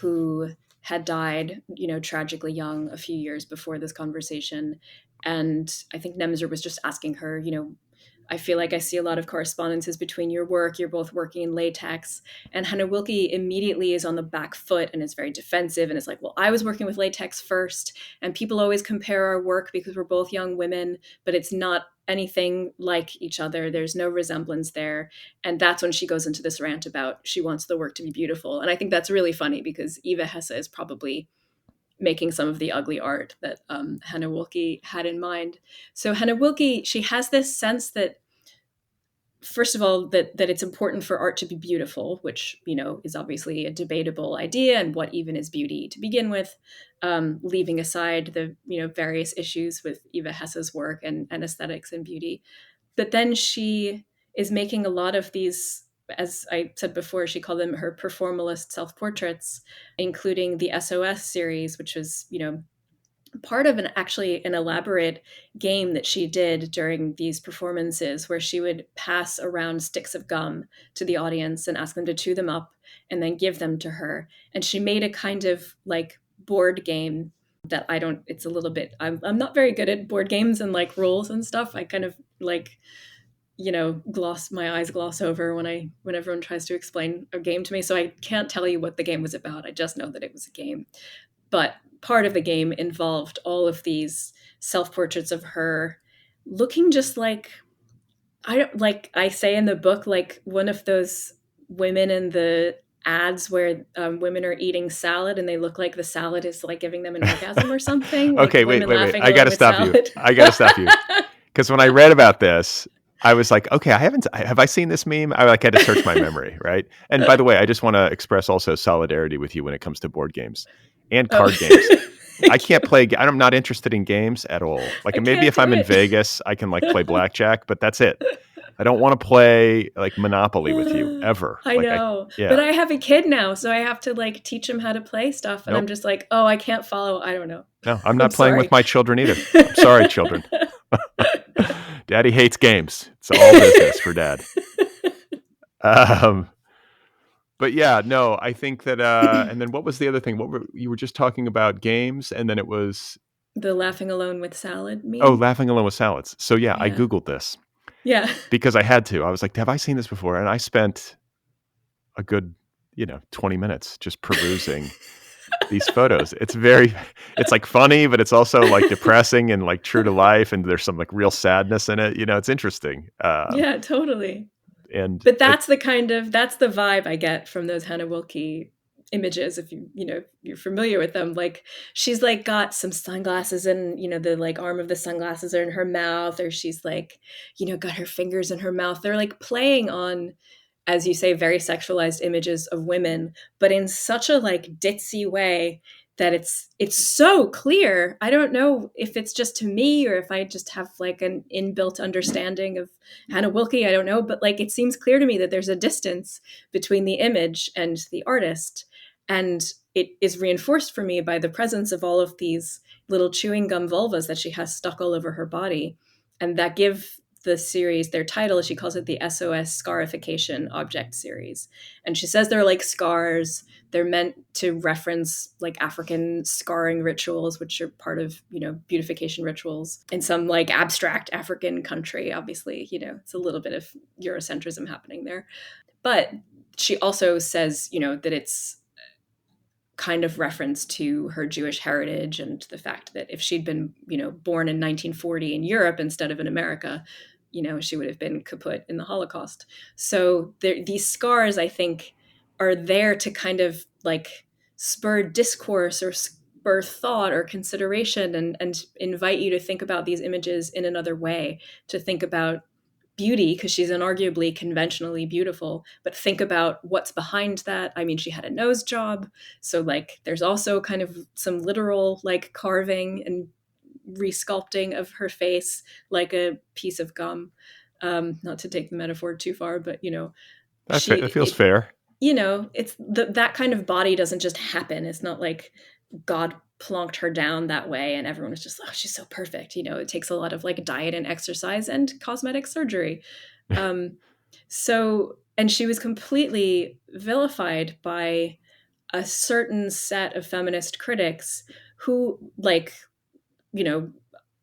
who had died, tragically young a few years before this conversation. And I think Nemser was just asking her, I feel like I see a lot of correspondences between your work. You're both working in latex. And Hannah Wilke immediately is on the back foot and is very defensive and is like, well, I was working with latex first. And people always compare our work because we're both young women, but it's not anything like each other. There's no resemblance there. And that's when she goes into this rant about she wants the work to be beautiful. And I think that's really funny because Eva Hesse is probably making some of the ugly art that Hannah Wilke had in mind. So Hannah Wilke, she has this sense that, first of all, that it's important for art to be beautiful, which, is obviously a debatable idea, and what even is beauty to begin with, leaving aside the, various issues with Eva Hesse's work and aesthetics and beauty. But then she is making a lot of these, as I said before, she called them her performalist self-portraits, including the SOS series, which was, part of an elaborate game that she did during these performances where she would pass around sticks of gum to the audience and ask them to chew them up and then give them to her. And she made a kind of like board game that it's a little bit, I'm not very good at board games and like rules and stuff. I kind of like, gloss over when everyone tries to explain a game to me. So I can't tell you what the game was about. I just know that it was a game. But part of the game involved all of these self-portraits of her looking just like, I say in the book, like one of those women in the ads where women are eating salad and they look like the salad is like giving them an orgasm or something. Okay, like wait. I got to stop you. Because when I read about this, I was like, okay, have I seen this meme? I had to search my memory, right? And by the way, I just want to express also solidarity with you when it comes to board games and card games. I can't play. I'm not interested in games at all. Like maybe if I'm in Vegas, I can like play blackjack, but that's it. I don't want to play like Monopoly with you ever. I know, but I have a kid now, so I have to like teach him how to play stuff. And I'm just like, oh, I can't follow. I don't know. No, I'm not playing with my children either. I'm sorry, children. Daddy hates games. It's all business for Dad. But yeah, no, I think that, and then what was the other thing? You were just talking about games, and then it was the laughing alone with salad meme. Oh, laughing alone with salads. So yeah, I Googled this. Yeah. Because I had to. I was like, have I seen this before? And I spent a good, 20 minutes just perusing these photos. It's like funny, but it's also like depressing and like true to life. And there's some like real sadness in it. It's interesting. Yeah, totally. But that's the vibe I get from those Hannah Wilke images. If you're familiar with them, like she's like got some sunglasses and the like arm of the sunglasses are in her mouth, or she's like, got her fingers in her mouth. They're like playing on, as you say, very sexualized images of women, but in such a like ditzy way that it's so clear. I don't know if it's just to me or if I just have like an inbuilt understanding of Hannah Wilke. I don't know, but like it seems clear to me that there's a distance between the image and the artist. And it is reinforced for me by the presence of all of these little chewing gum vulvas that she has stuck all over her body. And that give the series their title. She calls it the SOS Scarification Object Series. And she says they're like scars. They're meant to reference like African scarring rituals, which are part of, beautification rituals in some like abstract African country. Obviously, it's a little bit of Eurocentrism happening there. But she also says, that it's kind of reference to her Jewish heritage and the fact that if she'd been, born in 1940 in Europe instead of in America, she would have been kaput in the Holocaust. So these scars, I think, are there to kind of like spur discourse or spur deeper thought or consideration and invite you to think about these images in another way, to think about beauty, because she's inarguably conventionally beautiful, but think about what's behind that. I mean, she had a nose job, so like there's also kind of some literal like carving and resculpting of her face like a piece of gum. Not to take the metaphor too far, but you know, That feels fair. You know, it's that kind of body doesn't just happen. It's not like God plonked her down that way and everyone was just, oh, she's so perfect. You know, it takes a lot of like diet and exercise and cosmetic surgery. And she was completely vilified by a certain set of feminist critics who, like, you know,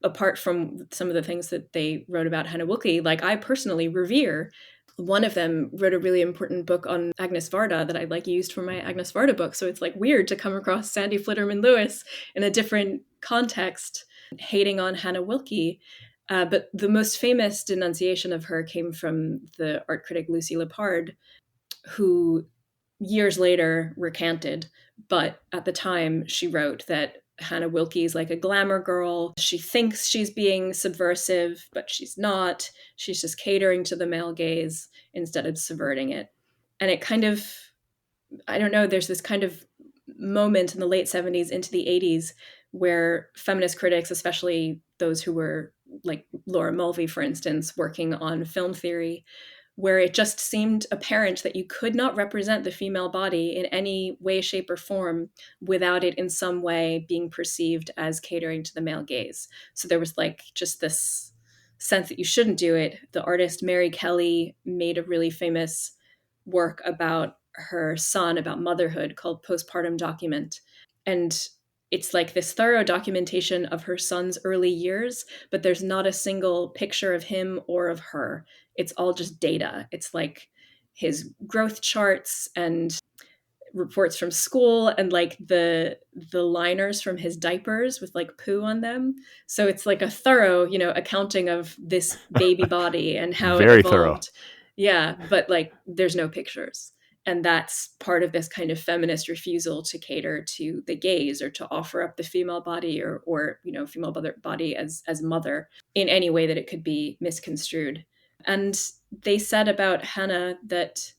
apart from some of the things that they wrote about Hannah Wilke, like I personally revere. One of them wrote a really important book on Agnes Varda that I like used for my Agnes Varda book. So it's like weird to come across Sandy Flitterman Lewis in a different context, hating on Hannah Wilke. But the most famous denunciation of her came from the art critic Lucy Lepard, who years later recanted. But at the time, she wrote that Hannah Wilke is like a glamour girl. She thinks she's being subversive, but she's not. She's just catering to the male gaze instead of subverting it. And it kind of, I don't know, there's this kind of moment in the late 70s into the 80s where feminist critics, especially those who were like Laura Mulvey, for instance, working on film theory, where it just seemed apparent that you could not represent the female body in any way, shape, or form without it in some way being perceived as catering to the male gaze. So there was like just this sense that you shouldn't do it. The artist Mary Kelly made a really famous work about her son, about motherhood, called Postpartum Document. And it's like this thorough documentation of her son's early years, but there's not a single picture of him or of her. It's all just data. It's like his growth charts and reports from school and like the liners from his diapers with like poo on them. So it's like a thorough, you know, accounting of this baby body and how Very it evolved. thorough. Yeah, but like there's no pictures. And that's part of this kind of feminist refusal to cater to the gaze or to offer up the female body or you know, female body as mother in any way that it could be misconstrued. And they said about Hannah that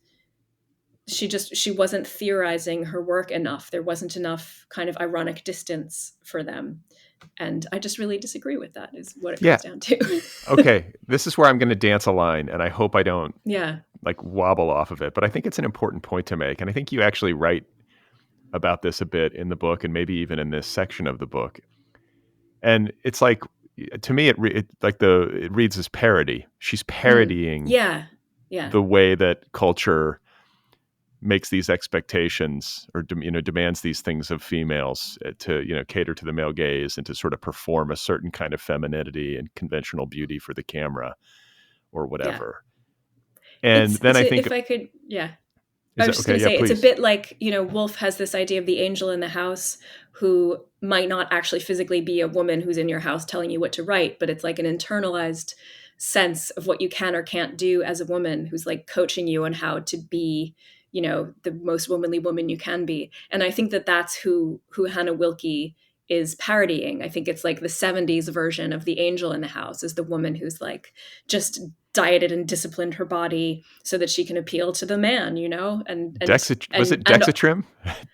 she wasn't theorizing her work enough. There wasn't enough kind of ironic distance for them. And I just really disagree with that, is what it comes down to. Okay, this is where I'm going to dance a line, and I hope I don't like wobble off of it. But I think it's an important point to make. And I think you actually write about this a bit in the book and maybe even in this section of the book. And it's like, to me, it reads as parody. She's parodying the way that culture makes these expectations or, you know, demands these things of females to, you know, cater to the male gaze and to sort of perform a certain kind of femininity and conventional beauty for the camera or whatever. And then I think, if I could, I was just going to say, it's a bit like, you know, Woolf has this idea of the angel in the house who might not actually physically be a woman who's in your house telling you what to write, but it's like an internalized sense of what you can or can't do as a woman who's like coaching you on how to be, you know, the most womanly woman you can be. And I think that that's who Hannah Wilke is parodying. I think it's like the 70s version of the angel in the house is the woman who's like just dieted and disciplined her body so that she can appeal to the man, you know? Was it Dexatrim?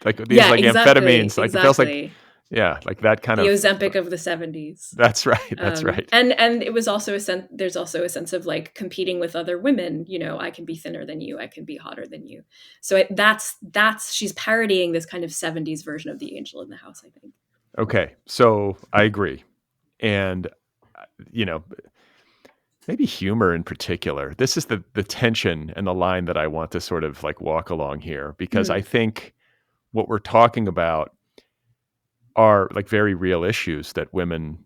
Like these amphetamines. Like it feels like, like that kind the of Ozempic of the 70s. That's right. That's right. And it was also there's also a sense of like competing with other women. You know, I can be thinner than you. I can be hotter than you. So she's parodying this kind of 70s version of the angel in the house, I think. Okay. So I agree. And, you know, maybe humor in particular. This is the tension and the line that I want to sort of like walk along here, because I think what we're talking about are like very real issues that women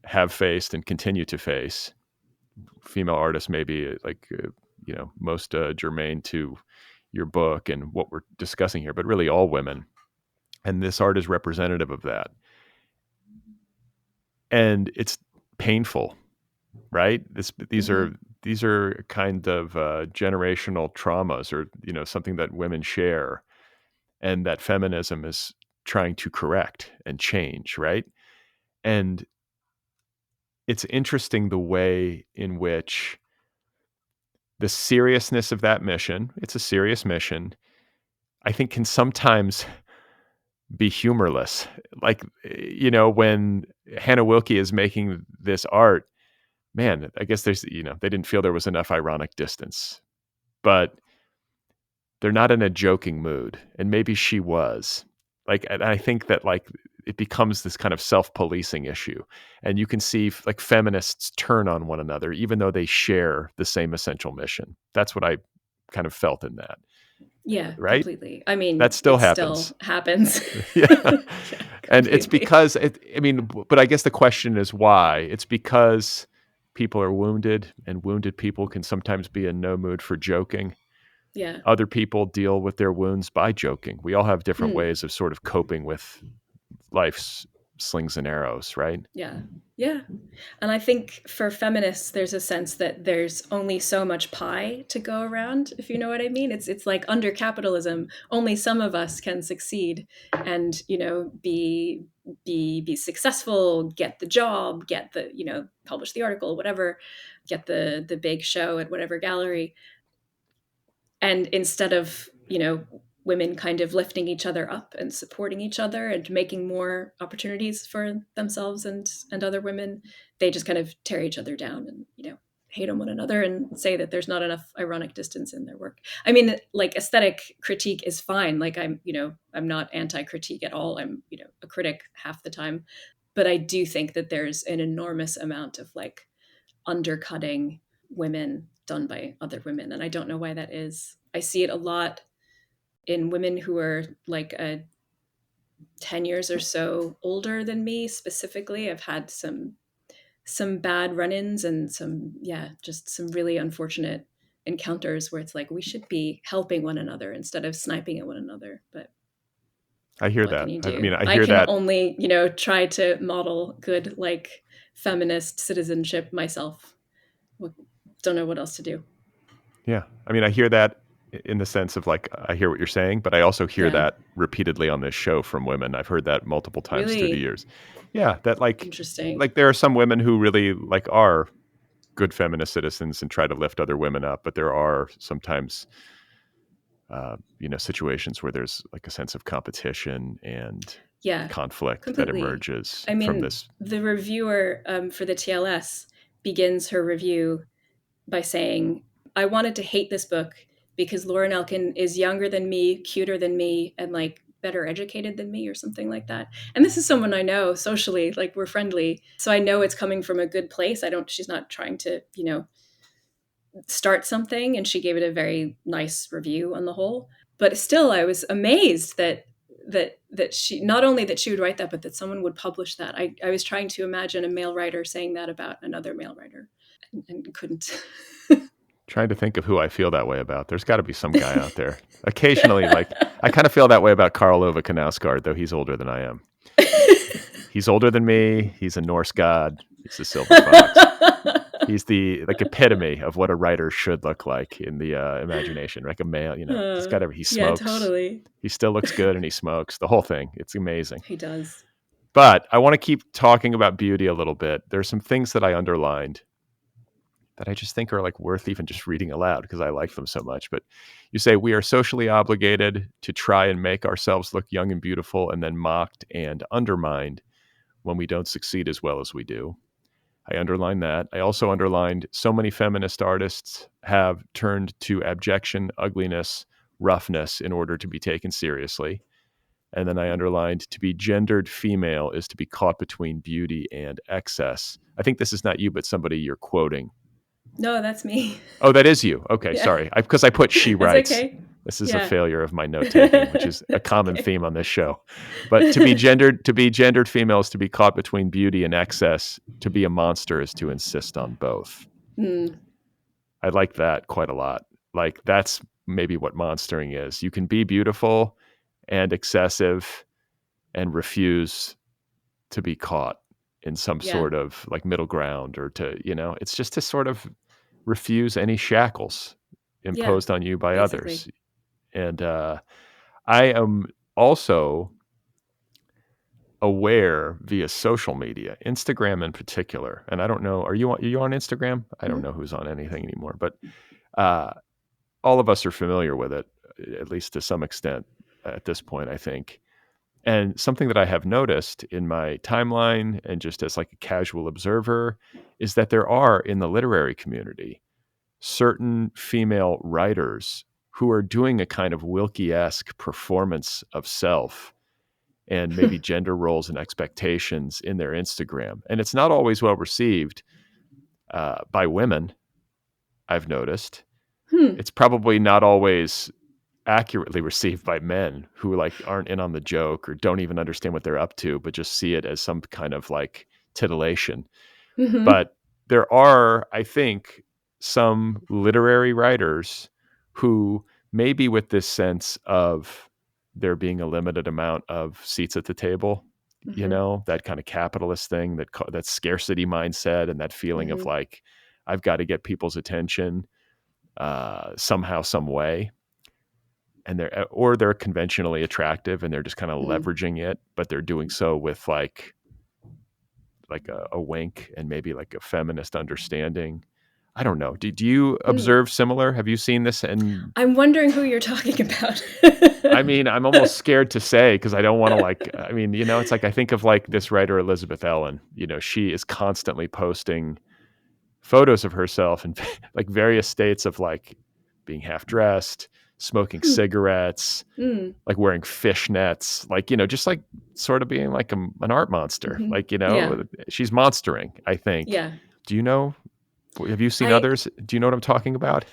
have faced and continue to face. Female artists may be like, you know, most germane to your book and what we're discussing here, but really all women. And this art is representative of that. And it's painful, right? These are kind of generational traumas, or, you know, something that women share, and that feminism is trying to correct and change, right? And it's interesting the way in which the seriousness of that mission, it's a serious mission, I think can sometimes be humorless. Like, when Hannah Wilke is making this art, man, I guess there's, they didn't feel there was enough ironic distance, but they're not in a joking mood. And maybe she was. Like, and I think that like it becomes this kind of self-policing issue. And you can see like feminists turn on one another, even though they share the same essential mission. That's what I kind of felt in that. Yeah, Right? completely. I mean, That still it happens. still happens. Yeah. Yeah, And it's completely. because, but I guess the question is why? It's because people are wounded, and wounded people can sometimes be in no mood for joking. Yeah. Other people deal with their wounds by joking. We all have different Hmm. ways of sort of coping with life's slings and arrows, right? Yeah. Yeah. And I think for feminists, there's a sense that there's only so much pie to go around, if you know what I mean. It's like under capitalism, only some of us can succeed and, be successful, get the job, get the, publish the article, whatever, get the big show at whatever gallery. And instead of, women kind of lifting each other up and supporting each other and making more opportunities for themselves and other women, they just kind of tear each other down and, hate on one another and say that there's not enough ironic distance in their work. I mean, like, aesthetic critique is fine. Like, I'm not anti-critique at all. I'm, a critic half the time. But I do think that there's an enormous amount of like undercutting women done by other women. And I don't know why that is. I see it a lot in women who are like 10 years or so older than me specifically. I've had some bad run-ins and just some really unfortunate encounters where it's like we should be helping one another instead of sniping at one another. But I hear what that. can you I do? mean, I I hear can that. only, try to model good like feminist citizenship myself. Don't know what else to do. Yeah. I mean, I hear that in the sense of like, I hear what you're saying, but I also hear Yeah. that repeatedly on this show from women. I've heard that multiple times through the Really? years. Yeah. That Interesting. like there are some women who really like are good feminist citizens and try to lift other women up. But there are sometimes, situations where there's like a sense of competition and Yeah, conflict that completely. emerges I from mean, this. the reviewer for the TLS begins her review by saying, I wanted to hate this book because Lauren Elkin is younger than me, cuter than me, and like better educated than me or something like that. And this is someone I know socially, like we're friendly. So I know it's coming from a good place. She's not trying to, start something. And she gave it a very nice review on the whole. But still, I was amazed that she, not only that she would write that, but that someone would publish that. I was trying to imagine a male writer saying that about another male writer and couldn't. Trying to think of who I feel that way about. There's got to be some guy out there. Occasionally, like I kind of feel that way about Karl Ove Knausgaard, though he's older than I am. He's older than me. He's a Norse god. He's a silver fox. He's the like epitome of what a writer should look like in the imagination, like a male. He's got every. He Yeah, smokes. totally. He still looks good, and he smokes. The whole thing. It's amazing. He does. But I want to keep talking about beauty a little bit. There's some things that I underlined that I just think are like worth even just reading aloud because I like them so much. But you say we are socially obligated to try and make ourselves look young and beautiful, and then mocked and undermined when we don't succeed as well as we do. I underlined that. I also underlined so many feminist artists have turned to abjection, ugliness, roughness in order to be taken seriously. And then I underlined to be gendered female is to be caught between beauty and excess. I think this is not you, but somebody you're quoting. No, that's me. Oh, that is you. Okay, Yeah. sorry. Because I put she That's writes. okay. This is a Yeah. failure of my note taking, which is a common theme on this show. But to be gendered female is to be caught between beauty and excess. To be a monster is to insist on both. I like that quite a lot. Like that's maybe what monstering is. You can be beautiful and excessive and refuse to be caught in some sort of like middle ground, or to, it's just to sort of refuse any shackles imposed on you by basically. others. And I am also aware via social media, Instagram in particular. And I don't know, are you on Instagram? I don't know who's on anything anymore, but all of us are familiar with it, at least to some extent at this point, I think. And something that I have noticed in my timeline and just as like a casual observer is that there are in the literary community certain female writers who are doing a kind of Wilkie-esque performance of self and maybe gender roles and expectations in their Instagram. And it's not always well received by women, I've noticed. It's probably not always accurately received by men who like aren't in on the joke or don't even understand what they're up to, but just see it as some kind of like titillation. But there are, I think, some literary writers who maybe with this sense of there being a limited amount of seats at the table, you know, that kind of capitalist thing, that scarcity mindset and that feeling of like, I've got to get people's attention somehow, some way. And they're conventionally attractive and they're just kind of leveraging it, but they're doing so with like a wink and maybe like a feminist understanding. I don't know. Do you observe similar? Have you seen this? And I'm wondering who you're talking about. I mean, I'm almost scared to say because I don't want to like, I mean, you know, it's like I think of like this writer, Elizabeth Ellen, you know, she is constantly posting photos of herself in like various states of like being half dressed, smoking cigarettes, like wearing fishnets, like, you know, just like sort of being like an art monster. Like, you know, she's monstering, I think. Yeah. Do you know, have you seen others? Do you know what I'm talking about?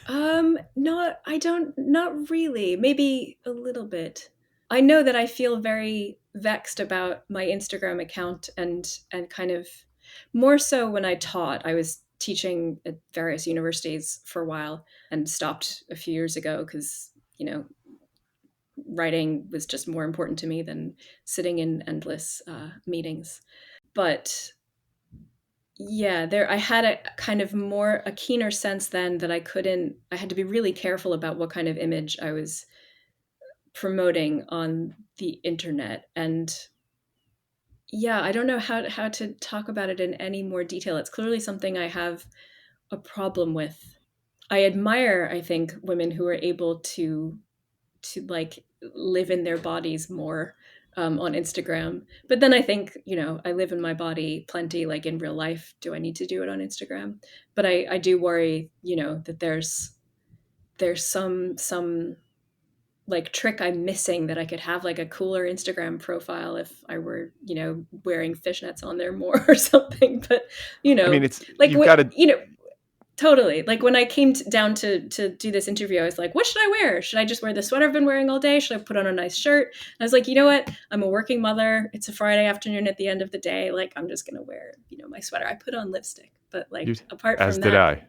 Not really. Maybe a little bit. I know that I feel very vexed about my Instagram account and kind of more so when I taught. I was teaching at various universities for a while and stopped a few years ago because, you know, writing was just more important to me than sitting in endless meetings. But yeah, I had a kind of a keener sense then that I had to be really careful about what kind of image I was promoting on the internet. And yeah, I don't know how to talk about it in any more detail. It's clearly something I have a problem with. I admire, I think, women who are able to like live in their bodies more on Instagram. But then I think, you know, I live in my body plenty, like in real life. Do I need to do it on Instagram? But I do worry, you know, that there's some like trick I'm missing that I could have like a cooler Instagram profile if I were, you know, wearing fishnets on there more or something. But, you know, I mean, it's like, you've got to, you know, totally. Like when I came down to do this interview, I was like, what should I wear? Should I just wear the sweater I've been wearing all day? Should I put on a nice shirt? And I was like, you know what? I'm a working mother. It's a Friday afternoon at the end of the day. Like, I'm just going to wear, you know, my sweater. I put on lipstick, but like apart from that. As did I.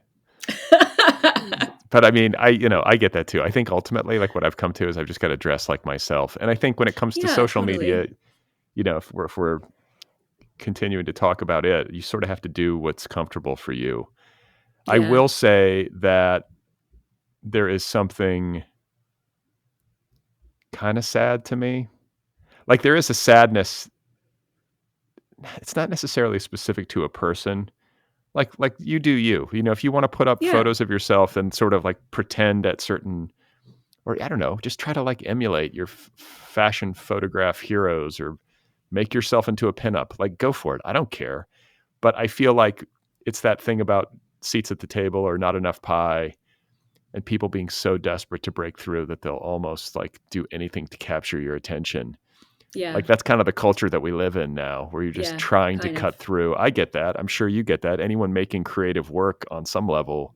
But I mean, I get that too. I think ultimately, like what I've come to is I've just got to dress like myself. And I think when it comes to social media, you know, if we're continuing to talk about it, you sort of have to do what's comfortable for you. Yeah. I will say that there is something kind of sad to me. Like there is a sadness. It's not necessarily specific to a person. Like you do you know, if you want to put up photos of yourself and sort of like pretend at certain, or I don't know, just try to like emulate your fashion photograph heroes or make yourself into a pinup, like go for it. I don't care. But I feel like it's that thing about seats at the table or not enough pie and people being so desperate to break through that they'll almost like do anything to capture your attention. Yeah. Like that's kind of the culture that we live in now where you're just trying to cut through. I get that. I'm sure you get that. Anyone making creative work on some level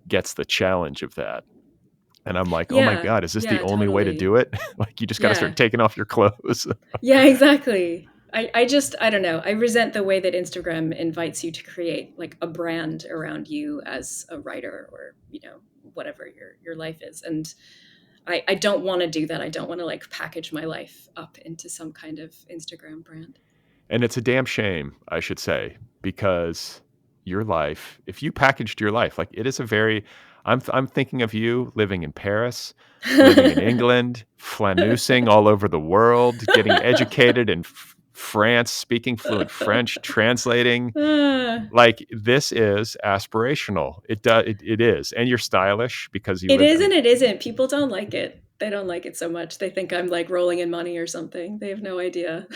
gets the challenge of that. And I'm like, oh my God, is this the only way to do it? Like you just got to start taking off your clothes. Yeah, exactly. I don't know. I resent the way that Instagram invites you to create like a brand around you as a writer or, you know, whatever your life is. And I don't want to do that. I don't want to like package my life up into some kind of Instagram brand. And it's a damn shame, I should say, because your life, if you packaged your life, like it is a very, I'm thinking of you living in Paris, living in England, flaneusing all over the world, getting educated in France, speaking fluent French, translating. Uh, Like, this is aspirational. It is. And you're stylish because you it live. is and it isn't. People don't like it. They don't like it so much. They think I'm like rolling in money or something. They have no idea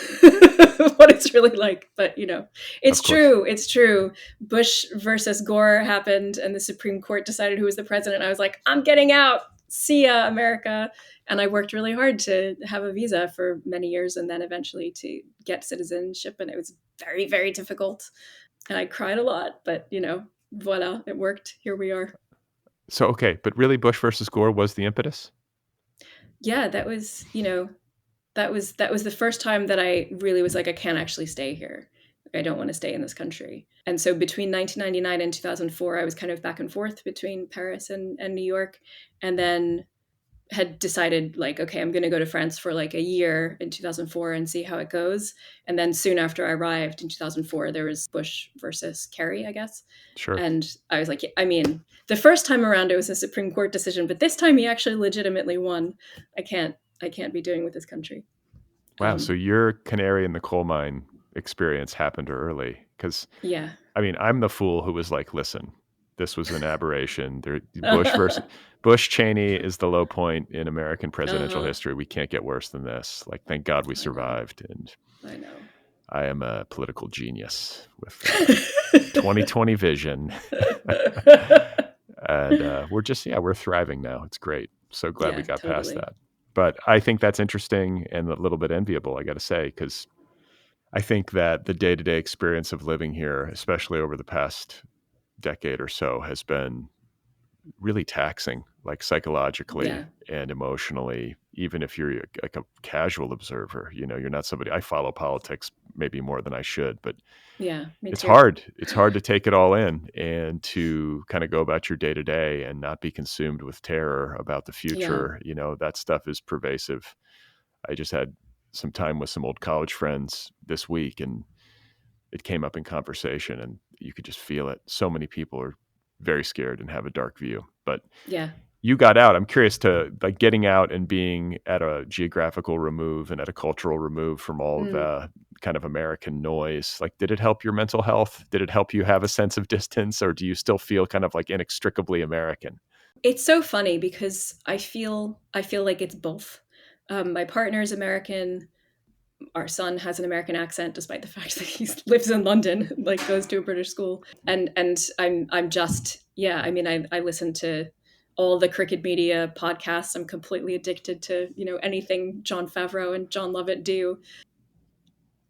what it's really like. But it's Of course. true. It's true. Bush versus Gore happened, and the Supreme Court decided who was the president. I was like, I'm getting out. See ya, America. And I worked really hard to have a visa for many years, and then eventually to get citizenship. And it was very, very difficult. And I cried a lot, but voila, it worked. Here we are. So, okay, but really Bush versus Gore was the impetus? Yeah, that was the first time that I really was like, I can't actually stay here. Like, I don't want to stay in this country. And so between 1999 and 2004, I was kind of back and forth between Paris and New York, and then had decided like, okay, I'm going to go to France for like a year in 2004 and see how it goes. And then soon after I arrived in 2004, there was Bush versus Kerry, I guess. Sure. And I was like, I mean, the first time around it was a Supreme Court decision, but this time he actually legitimately won. I can't be doing with this country. Wow. So your canary in the coal mine experience happened early. Because, yeah. I mean, I'm the fool who was like, listen, this was an aberration. Bush Cheney is the low point in American presidential history. We can't get worse than this. Like, thank God we survived. And I know. I am a political genius with 2020 vision. And we're thriving now. It's great. So glad we got past that. But I think that's interesting and a little bit enviable, I got to say, because I think that the day-to-day experience of living here, especially over the past decade or so, has been really taxing, like psychologically and emotionally, even if you're like a casual observer. You're not somebody. I follow politics maybe more than I should, but it's hard. It's hard to take it all in and to kind of go about your day to day and not be consumed with terror about the future. That stuff is pervasive. I just had some time with some old college friends this week, and it came up in conversation, and you could just feel it. So many people are very scared and have a dark view. But you got out. I'm curious to like getting out and being at a geographical remove and at a cultural remove from all of the kind of American noise. Like, did it help your mental health? Did it help you have a sense of distance, or do you still feel kind of like inextricably American? It's so funny because I feel like it's both. My partner is American. Our son has an American accent, despite the fact that he lives in London, like goes to a British school. And I'm just, I mean, I listen to all the cricket media podcasts. I'm completely addicted to, anything Jon Favreau and John Lovett do.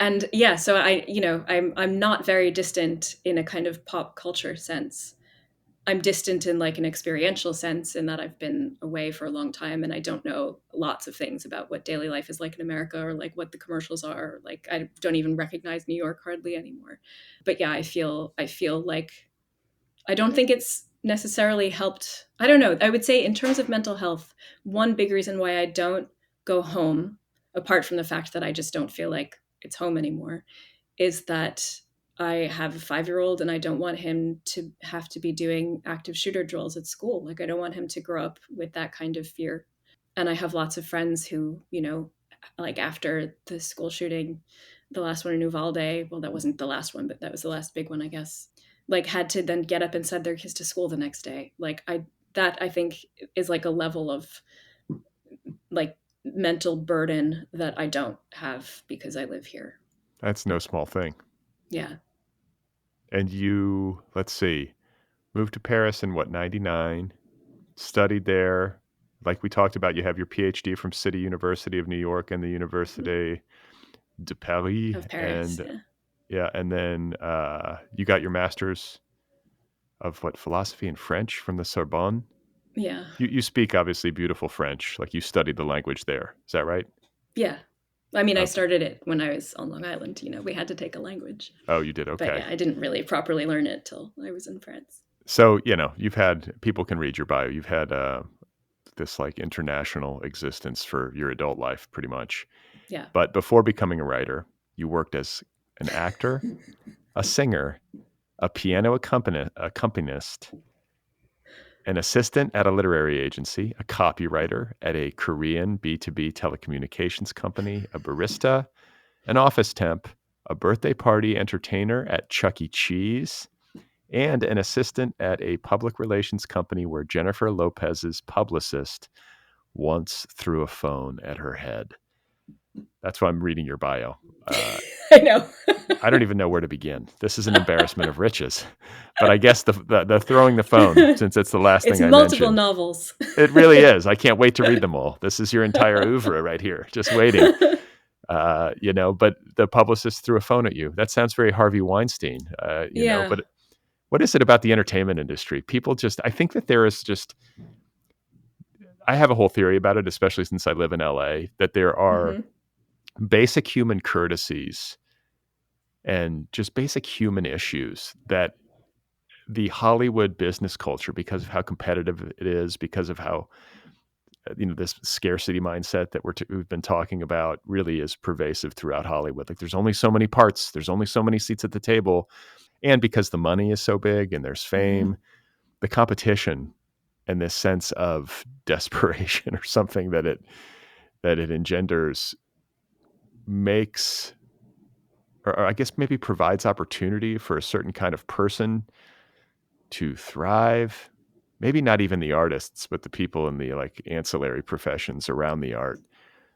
And so I'm not very distant in a kind of pop culture sense. I'm distant in like an experiential sense in that I've been away for a long time and I don't know lots of things about what daily life is like in America or like what the commercials are. Like, I don't even recognize New York hardly anymore. But I feel like I don't think it's necessarily helped. I don't know. I would say in terms of mental health, one big reason why I don't go home, apart from the fact that I just don't feel like it's home anymore, is that I have a 5-year-old and I don't want him to have to be doing active shooter drills at school. Like, I don't want him to grow up with that kind of fear. And I have lots of friends who, like after the school shooting, the last one in Uvalde, well, that wasn't the last one, but that was the last big one, I guess, like had to then get up and send their kids to school the next day. Like I think is like a level of like mental burden that I don't have because I live here. That's no small thing. Yeah. And you, let's see, moved to Paris in 99, studied there. Like we talked about, you have your PhD from City University of New York and the Université de Paris. Of Paris, and then you got your master's of philosophy and French from the Sorbonne? Yeah. You speak obviously beautiful French, like you studied the language there. Is that right? Yeah. I mean, I started it when I was on Long Island. We had to take a language. Oh, you did? Okay. But I didn't really properly learn it till I was in France. So, you've had, people can read your bio. You've had this like international existence for your adult life, pretty much. Yeah. But before becoming a writer, you worked as an actor, a singer, a piano accompanist, an assistant at a literary agency, a copywriter at a Korean B2B telecommunications company, a barista, an office temp, a birthday party entertainer at Chuck E. Cheese, and an assistant at a public relations company where Jennifer Lopez's publicist once threw a phone at her head. That's why I'm reading your bio. I know. I don't even know where to begin. This is an embarrassment of riches. But I guess the throwing the phone, since it's the last It's thing I multiple mentioned. novels. It really is. I can't wait to read them all. This is your entire oeuvre right here, just waiting. But the publicist threw a phone at you. That sounds very Harvey Weinstein, Yeah. But what is it about the entertainment industry? People I think that there is I have a whole theory about it, especially since I live in LA, that there are basic human courtesies and just basic human issues that the Hollywood business culture, because of how competitive it is, because of how this scarcity mindset that we've been talking about, really is pervasive throughout Hollywood. Like, there's only so many parts, there's only so many seats at the table, and because the money is so big and there's fame, the competition and this sense of desperation or something that it engenders makes, or I guess maybe provides opportunity for a certain kind of person to thrive. Maybe not even the artists, but the people in the ancillary professions around the art.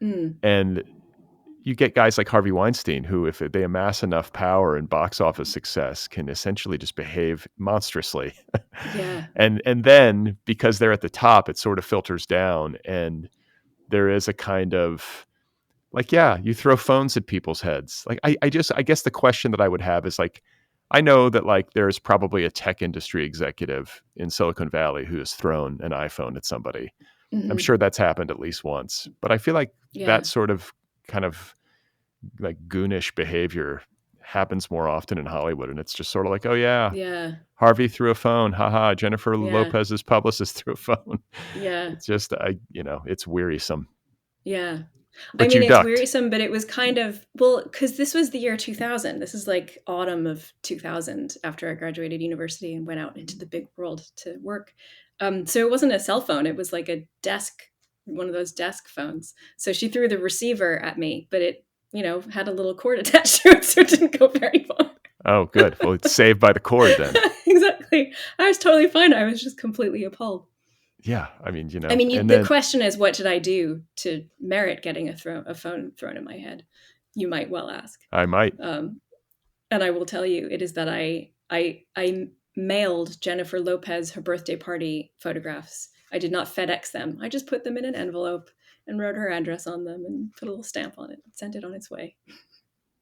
And you get guys like Harvey Weinstein, who, if they amass enough power and box office success, can essentially just behave monstrously. Yeah. And then, because they're at the top, it sort of filters down, and there is a kind of you throw phones at people's heads. I guess the question that I would have is I know that there's probably a tech industry executive in Silicon Valley who has thrown an iPhone at somebody. I'm sure that's happened at least once, but I feel like that sort of kind of goonish behavior happens more often in Hollywood. And it's just sort of oh yeah, Harvey threw a phone. Haha. Jennifer Lopez's publicist threw a phone. Yeah. It's just, it's wearisome. Yeah. But it's ducked. wearisome, but it was kind of, because this was the year 2000. This is autumn of 2000, after I graduated university and went out into the big world to work. So it wasn't a cell phone. It was a desk, one of those desk phones. So she threw the receiver at me, but it, had a little cord attached to it, so it didn't go very far. Oh, good. Well, it's saved by the cord then. Exactly. I was totally fine. I was just completely appalled. Yeah, the question is, what did I do to merit getting a phone thrown in my head? You might well ask. I might. And I will tell you, it is that I mailed Jennifer Lopez her birthday party photographs. I did not FedEx them. I just put them in an envelope and wrote her address on them and put a little stamp on it and sent it on its way.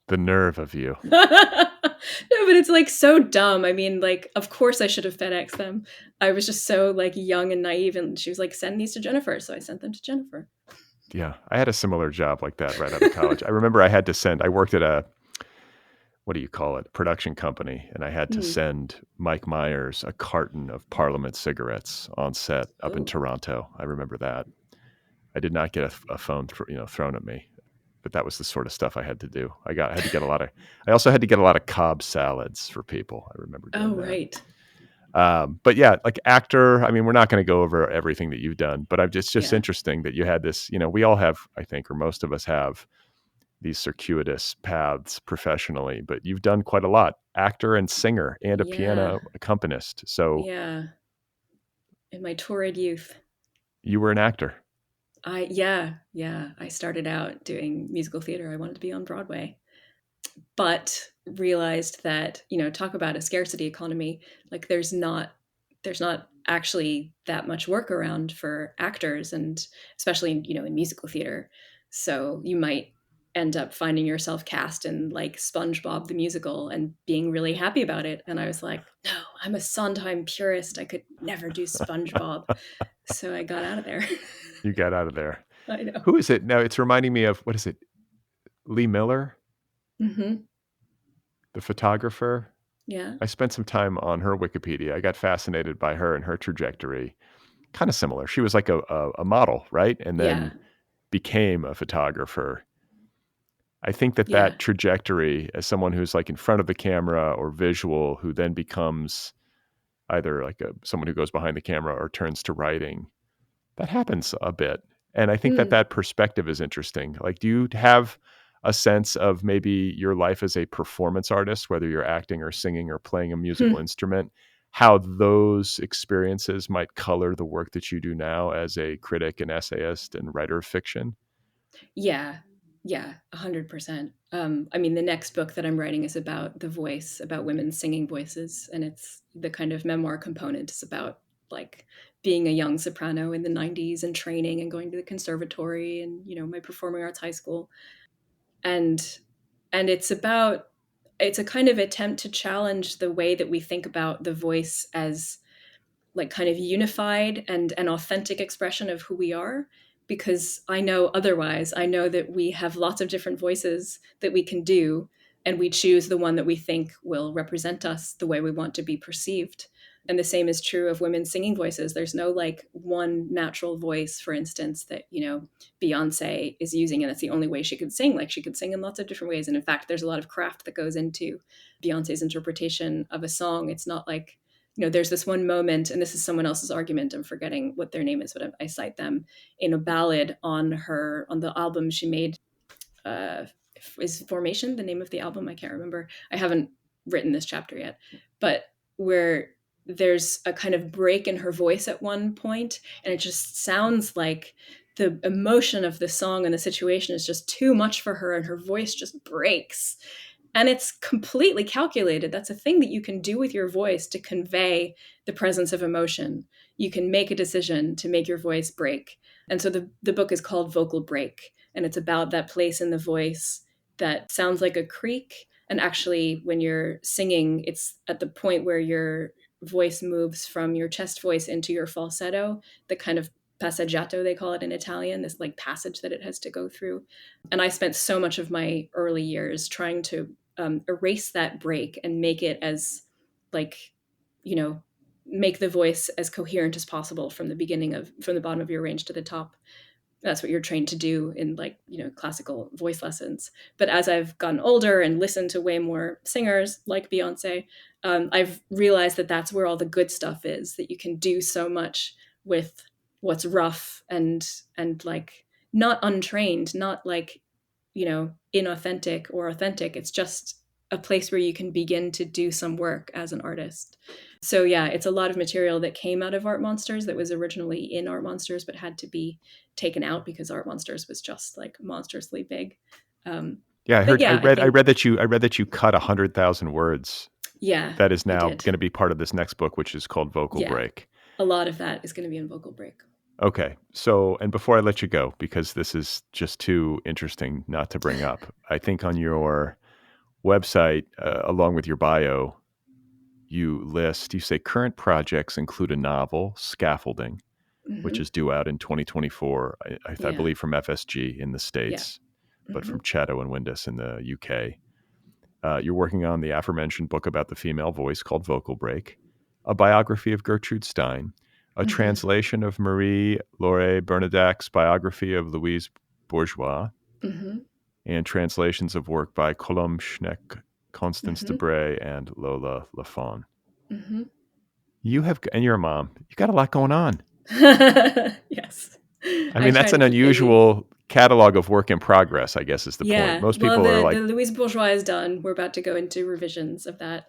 The nerve of you. No, but it's so dumb. Of course I should have FedExed them. I was just so young and naive, and she was send these to Jennifer. So I sent them to Jennifer. Yeah. I had a similar job like that right out of college. I remember I worked at a, what do you call it? Production company. And I had to send Mike Myers a carton of Parliament cigarettes on set up in Toronto. I remember that. I did not get a phone thrown at me. But that was the sort of stuff I had to do. I also had to get a lot of Cobb salads for people. I remember doing that. Right. But yeah, actor, we're not going to go over everything that you've done, but it's just interesting that you had this, we all have, I think, or most of us have these circuitous paths professionally, but you've done quite a lot. Actor and singer and a piano accompanist. So yeah, in my torrid youth, you were an actor. I started out doing musical theater. I wanted to be on Broadway, but realized that, talk about a scarcity economy. There's not actually that much work around for actors, and especially in musical theater. So you might end up finding yourself cast in SpongeBob the musical and being really happy about it. And I was like, no, I'm a Sondheim purist. I could never do SpongeBob. So I got out of there. You got out of there. I know. Who is it? Now it's reminding me of, what is it? Lee Miller? Mm-hmm. The photographer? Yeah. I spent some time on her Wikipedia. I got fascinated by her and her trajectory. Kind of similar. She was like a model, right? And then became a photographer. I think that trajectory, as someone who's in front of the camera or visual, who then becomes either someone who goes behind the camera or turns to writing, that happens a bit. And I think that perspective is interesting. Do you have a sense of maybe your life as a performance artist, whether you're acting or singing or playing a musical instrument, how those experiences might color the work that you do now as a critic and essayist and writer of fiction? Yeah, 100%. I mean, the next book that I'm writing is about the voice, about women's singing voices, and it's the kind of memoir component. It's about like being a young soprano in the 90s and training and going to the conservatory and, my performing arts high school. And it's a kind of attempt to challenge the way that we think about the voice as like kind of unified and an authentic expression of who we are, because I know otherwise. I know that we have lots of different voices that we can do, and we choose the one that we think will represent us the way we want to be perceived. And the same is true of women's singing voices. There's no like one natural voice, for instance, that, Beyonce is using, and that's the only way she could sing. Like she could sing in lots of different ways. And in fact, there's a lot of craft that goes into Beyonce's interpretation of a song. It's not like, there's this one moment, and this is someone else's argument. I'm forgetting what their name is, but I cite them in a ballad on the album she made. Is Formation the name of the album? I can't remember. I haven't written this chapter yet, but where there's a kind of break in her voice at one point, and it just sounds like the emotion of the song and the situation is just too much for her, and her voice just breaks. And it's completely calculated. That's a thing that you can do with your voice to convey the presence of emotion. You can make a decision to make your voice break. And so the book is called Vocal Break, and it's about that place in the voice that sounds like a creak. And actually, when you're singing, it's at the point where your voice moves from your chest voice into your falsetto, the kind of passeggiato, they call it in Italian, this like passage that it has to go through. And I spent so much of my early years trying to erase that break and make it as like, make the voice as coherent as possible from the bottom of your range to the top. That's what you're trained to do in like, classical voice lessons. But as I've gotten older and listened to way more singers like Beyonce, I've realized that that's where all the good stuff is, that you can do so much with what's rough and like not untrained, not like, inauthentic or authentic. It's just a place where you can begin to do some work as an artist. So yeah, it's a lot of material that came out of Art Monsters that was originally in Art Monsters but had to be taken out because Art Monsters was just like monstrously big. Yeah, I heard. Yeah, I read that you cut 100,000 words. Yeah, that is now going to be part of this next book, which is called Vocal Break. A lot of that is going to be in Vocal Break. Okay, so and before I let you go, because this is just too interesting not to bring up, I think on your website, along with your bio, you say current projects include a novel, Scaffolding, which is due out in 2024, I believe from FSG in the States, but from Chatto and Windus in the UK. You're working on the aforementioned book about the female voice called Vocal Break, a biography of Gertrude Stein, a translation of Marie-Laure Bernadac's biography of Louise Bourgeois, and translations of work by Colombe Schneck, Constance Debray, and Lola Lafon. You have, and you're a mom. You got a lot going on. Yes. I mean, that's an unusual catalog of work in progress, I guess, is the point. Most people are like... the Louise Bourgeois is done. We're about to go into revisions of that.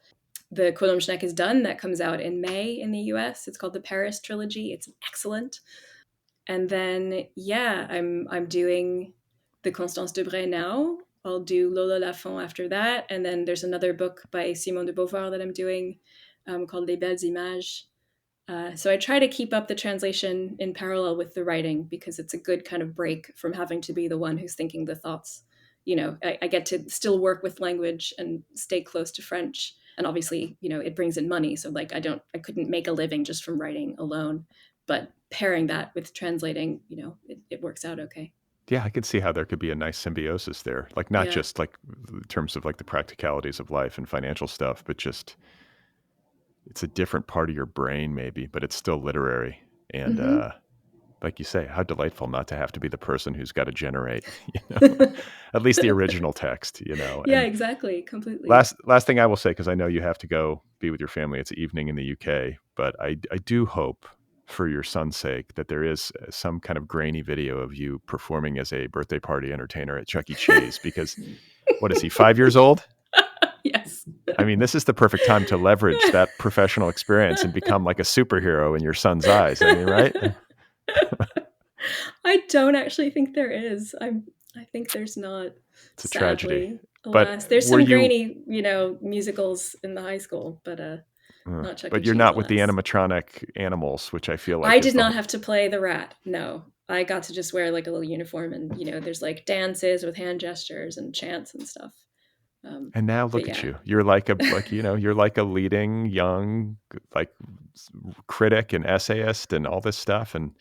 The Colombe Schneck is done. That comes out in May in the US. It's called the Paris Trilogy. It's excellent. And then, I'm doing the Constance Debray now. I'll do Lola Lafon after that. And then there's another book by Simone de Beauvoir that I'm doing called Les Belles Images. So I try to keep up the translation in parallel with the writing because it's a good kind of break from having to be the one who's thinking the thoughts. I get to still work with language and stay close to French. And obviously, it brings in money. So like, I couldn't make a living just from writing alone, but pairing that with translating, it works out okay. Yeah, I could see how there could be a nice symbiosis there. Like not just like in terms of like the practicalities of life and financial stuff, but just it's a different part of your brain maybe, but it's still literary. And like you say, how delightful not to have to be the person who's got to generate, at least the original text, Yeah, and exactly. Completely. Last thing I will say, because I know you have to go be with your family. It's evening in the UK, but I do hope for your son's sake, that there is some kind of grainy video of you performing as a birthday party entertainer at Chuck E. Cheese, because what is he, 5 years old? Yes. I mean, this is the perfect time to leverage that professional experience and become like a superhero in your son's eyes. I mean, right? I don't actually think there is. I think there's not. It's a Sadly, tragedy. Alas, But there's some grainy, musicals in the high school, but not Chuck E. But you're Cheese, not with the alas. animatronic animals, which I feel like I did not have to play the rat. No, I got to just wear like a little uniform, and there's like dances with hand gestures and chants and stuff. And now look at you. You're like you're like a leading young like critic and essayist and all this stuff. And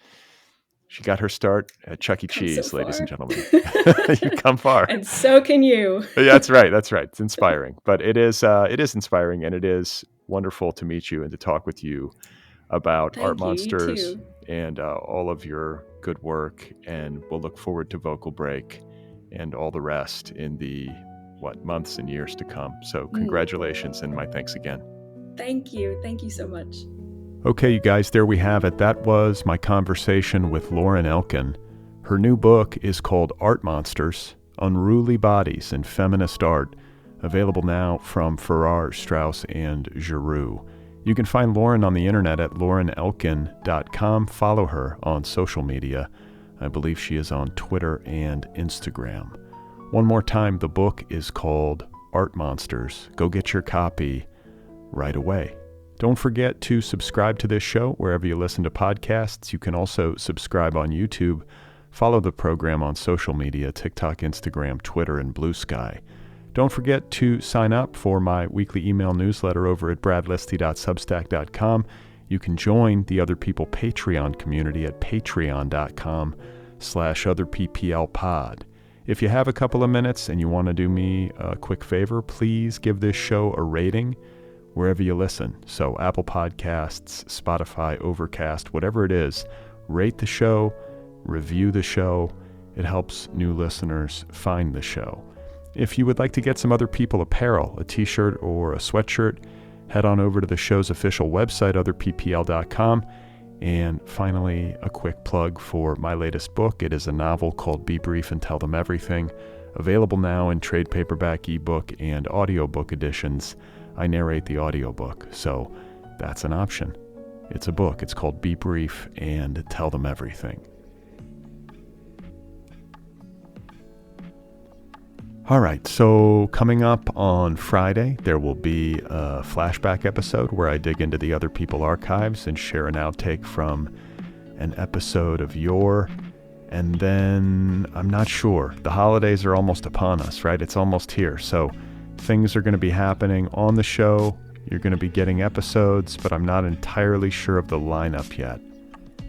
she got her start at Chuck E. Cheese, so ladies and gentlemen. You come far. And so can you. That's right. That's right. It's inspiring. But it is inspiring, and it is wonderful to meet you and to talk with you about Art Monsters and all of your good work. And we'll look forward to Vocal Break and all the rest in the months and years to come. So congratulations and my thanks again. Thank you. Thank you so much. Okay, you guys, there we have it. That was my conversation with Lauren Elkin. Her new book is called Art Monsters, Unruly Bodies in Feminist Art, available now from Farrar, Straus, and Giroux. You can find Lauren on the internet at laurenelkin.com. Follow her on social media. I believe she is on Twitter and Instagram. One more time, the book is called Art Monsters. Go get your copy right away. Don't forget to subscribe to this show wherever you listen to podcasts. You can also subscribe on YouTube. Follow the program on social media, TikTok, Instagram, Twitter, and Bluesky. Don't forget to sign up for my weekly email newsletter over at bradlisti.substack.com. You can join the Other People Patreon community at patreon.com/otherpplpod. If you have a couple of minutes and you want to do me a quick favor, please give this show a rating wherever you listen. So Apple Podcasts, Spotify, Overcast, whatever it is, rate the show, review the show. It helps new listeners find the show. If you would like to get some Other People apparel, a t-shirt or a sweatshirt, head on over to the show's official website, otherppl.com. And finally, a quick plug for my latest book. It is a novel called Be Brief and Tell Them Everything, available now in trade paperback, ebook, and audiobook editions. I narrate the audiobook, so that's an option. It's a book. It's called Be Brief and Tell Them Everything. All right, so coming up on Friday, there will be a flashback episode where I dig into the Other People archives and share an outtake from an episode of Yore. And then, I'm not sure, the holidays are almost upon us, right? It's almost here, so things are going to be happening on the show. You're going to be getting episodes, but I'm not entirely sure of the lineup yet.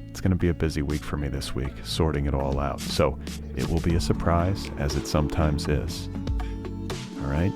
It's going to be a busy week for me this week, sorting it all out. So it will be a surprise, as it sometimes is. All right?